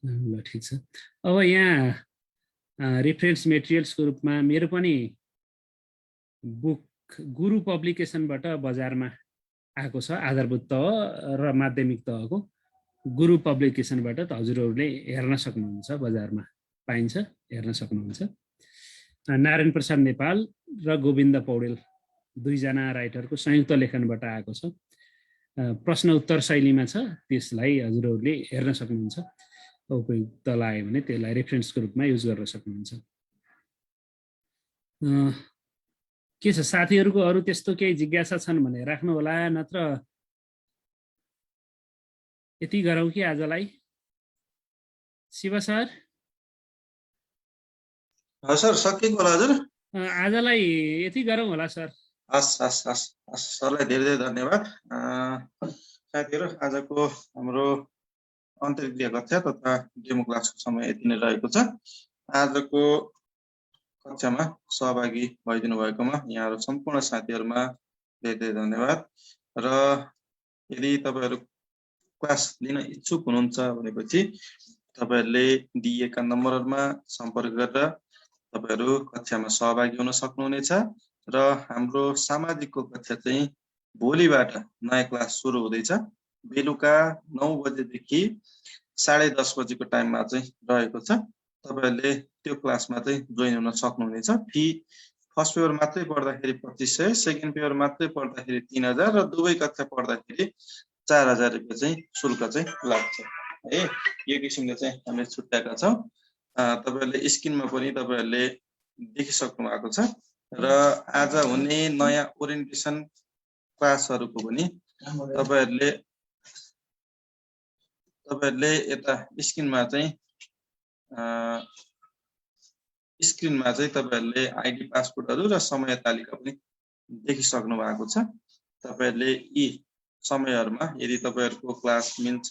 ल ठिक छ। अब यहाँ रेफरेन्स मेटेरियल्सको रूपमा मेरो पनि बुक गुरु पब्लिकेसनबाट बजारमा आएको छ। आधारभूत तह र माध्यमिक तहको गुरु पब्लिकेसनबाट त हजुरहरूले हेर्न सक्नुहुन्छ, बजारमा पाइन्छ, हेर्न सक्नुहुन्छ। नारायण प्रसाद नेपाल र गोविन्द पौडेल दुईजना राइटरको संयुक्त लेखनबाट आएको छ। प्रश्न उत्तर शैलीमा छ, त्यसलाई हजुरहरूले हेर्न सक्नुहुन्छ। उपयुक्त लाग्यो भने त्यसलाई रेफरेन्सको रूपमा युज गर्न सक्नुहुन्छ। के छ साथीहरूको अरू त्यस्तो केही जिज्ञासा छन् भने राख्नु होला, नत्र यति गरौँ कि आजलाई। शिव सर? सर सकिएको होला हजुर? आजलाई यति गरौँ होला सर। हस् हस् हस् हस्, सरलाई धेरै धेरै धन्यवाद। साथीहरू, आजको हाम्रो अन्तर्क्रिया कक्षा तथा डेमो क्लासको समय यति नै रहेको छ। आजको कक्षामा सहभागी भइदिनु भएकोमा यहाँहरू सम्पूर्ण साथीहरूमा धेरै धेरै धन्यवाद। र यदि तपाईँहरू क्लास लिन इच्छुक हुनुहुन्छ भनेपछि तपाईँहरूले दिएका नम्बरहरूमा सम्पर्क गरेर तपाईँहरू कक्षामा सहभागी हुन सक्नुहुनेछ। र हाम्रो सामाजिकको कक्षा चाहिँ भोलिबाट नयाँ क्लास सुरु हुँदैछ। बेलुका 9 बजेदेखि 10:30 बजेको टाइममा चाहिँ रहेको छ। तपाईँहरूले त्यो क्लासमा चाहिँ जोइन हुन सक्नुहुनेछ। फी फर्स्ट पेपर मात्रै पढ्दाखेरि 2500, सेकेन्ड पेपर मात्रै पढ्दाखेरि 3000 र दुवै कक्षा पढ्दाखेरि 4000 रुपियाँ चाहिँ शुल्क चाहिँ लाग्छ है। यो किसिमले चाहिँ हामीले छुट्याएका छौँ। तपाईँहरूले स्क्रिनमा पनि तपाईँहरूले देखिसक्नु भएको छ। र आज हुने नयाँ ओरिएन्टेसन क्लासहरूको पनि तपाईँहरूले यता स्क्रिनमा चाहिँ तपाईँहरूले आइडी पासपोर्टहरू र समय तालिका पनि देखिसक्नु भएको छ। तपाईँहरूले यी समयहरूमा यदि तपाईँहरूको क्लास मिल्छ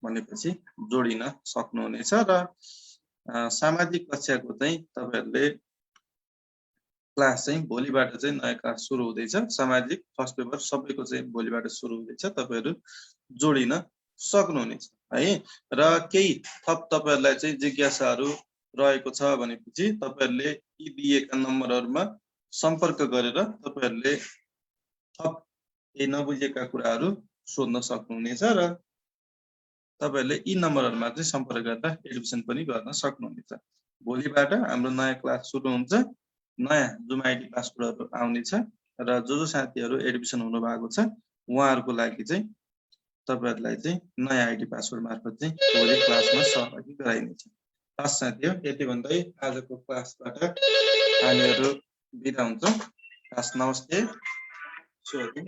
भनेपछि जोडिन सक्नुहुनेछ। र सामाजिक कक्षाको चाहिँ तपाईँहरूले क्लास चाहिँ भोलिबाट चाहिँ नयाँ क्लास सुरु हुँदैछ। सामाजिक फर्स्ट पेपर सबैको चाहिँ भोलिबाट सुरु हुँदैछ। तपाईँहरू जोडिन सक्नुहुनेछ है। र केही थप तपाईँहरूलाई चाहिँ जिज्ञासाहरू रहेको छ भनेपछि तपाईँहरूले यी दिएका नम्बरहरूमा सम्पर्क गरेर तपाईँहरूले थप केही नबुझेका कुराहरू सोध्न सक्नुहुनेछ। र तपाईँहरूले यी नम्बरहरूमा चाहिँ सम्पर्क गरेर एडमिसन पनि गर्न सक्नुहुनेछ। भोलिबाट हाम्रो नयाँ क्लास सुरु हुन्छ। नयाँ जुम आइडी पासवर्डहरू आउनेछ। र जो साथीहरू एडमिसन हुनु भएको छ उहाँहरूको लागि चाहिँ तपाईँहरूलाई चाहिँ नयाँ आइडी पासवर्ड मार्फत चाहिँ भोलि क्लासमा सहभागी गराइनेछ। हस् साथीहरू, यति भन्दै आजको क्लासबाट हामीहरू बिदा हुन्छौँ। हस्, नमस्ते, शुभ दिन।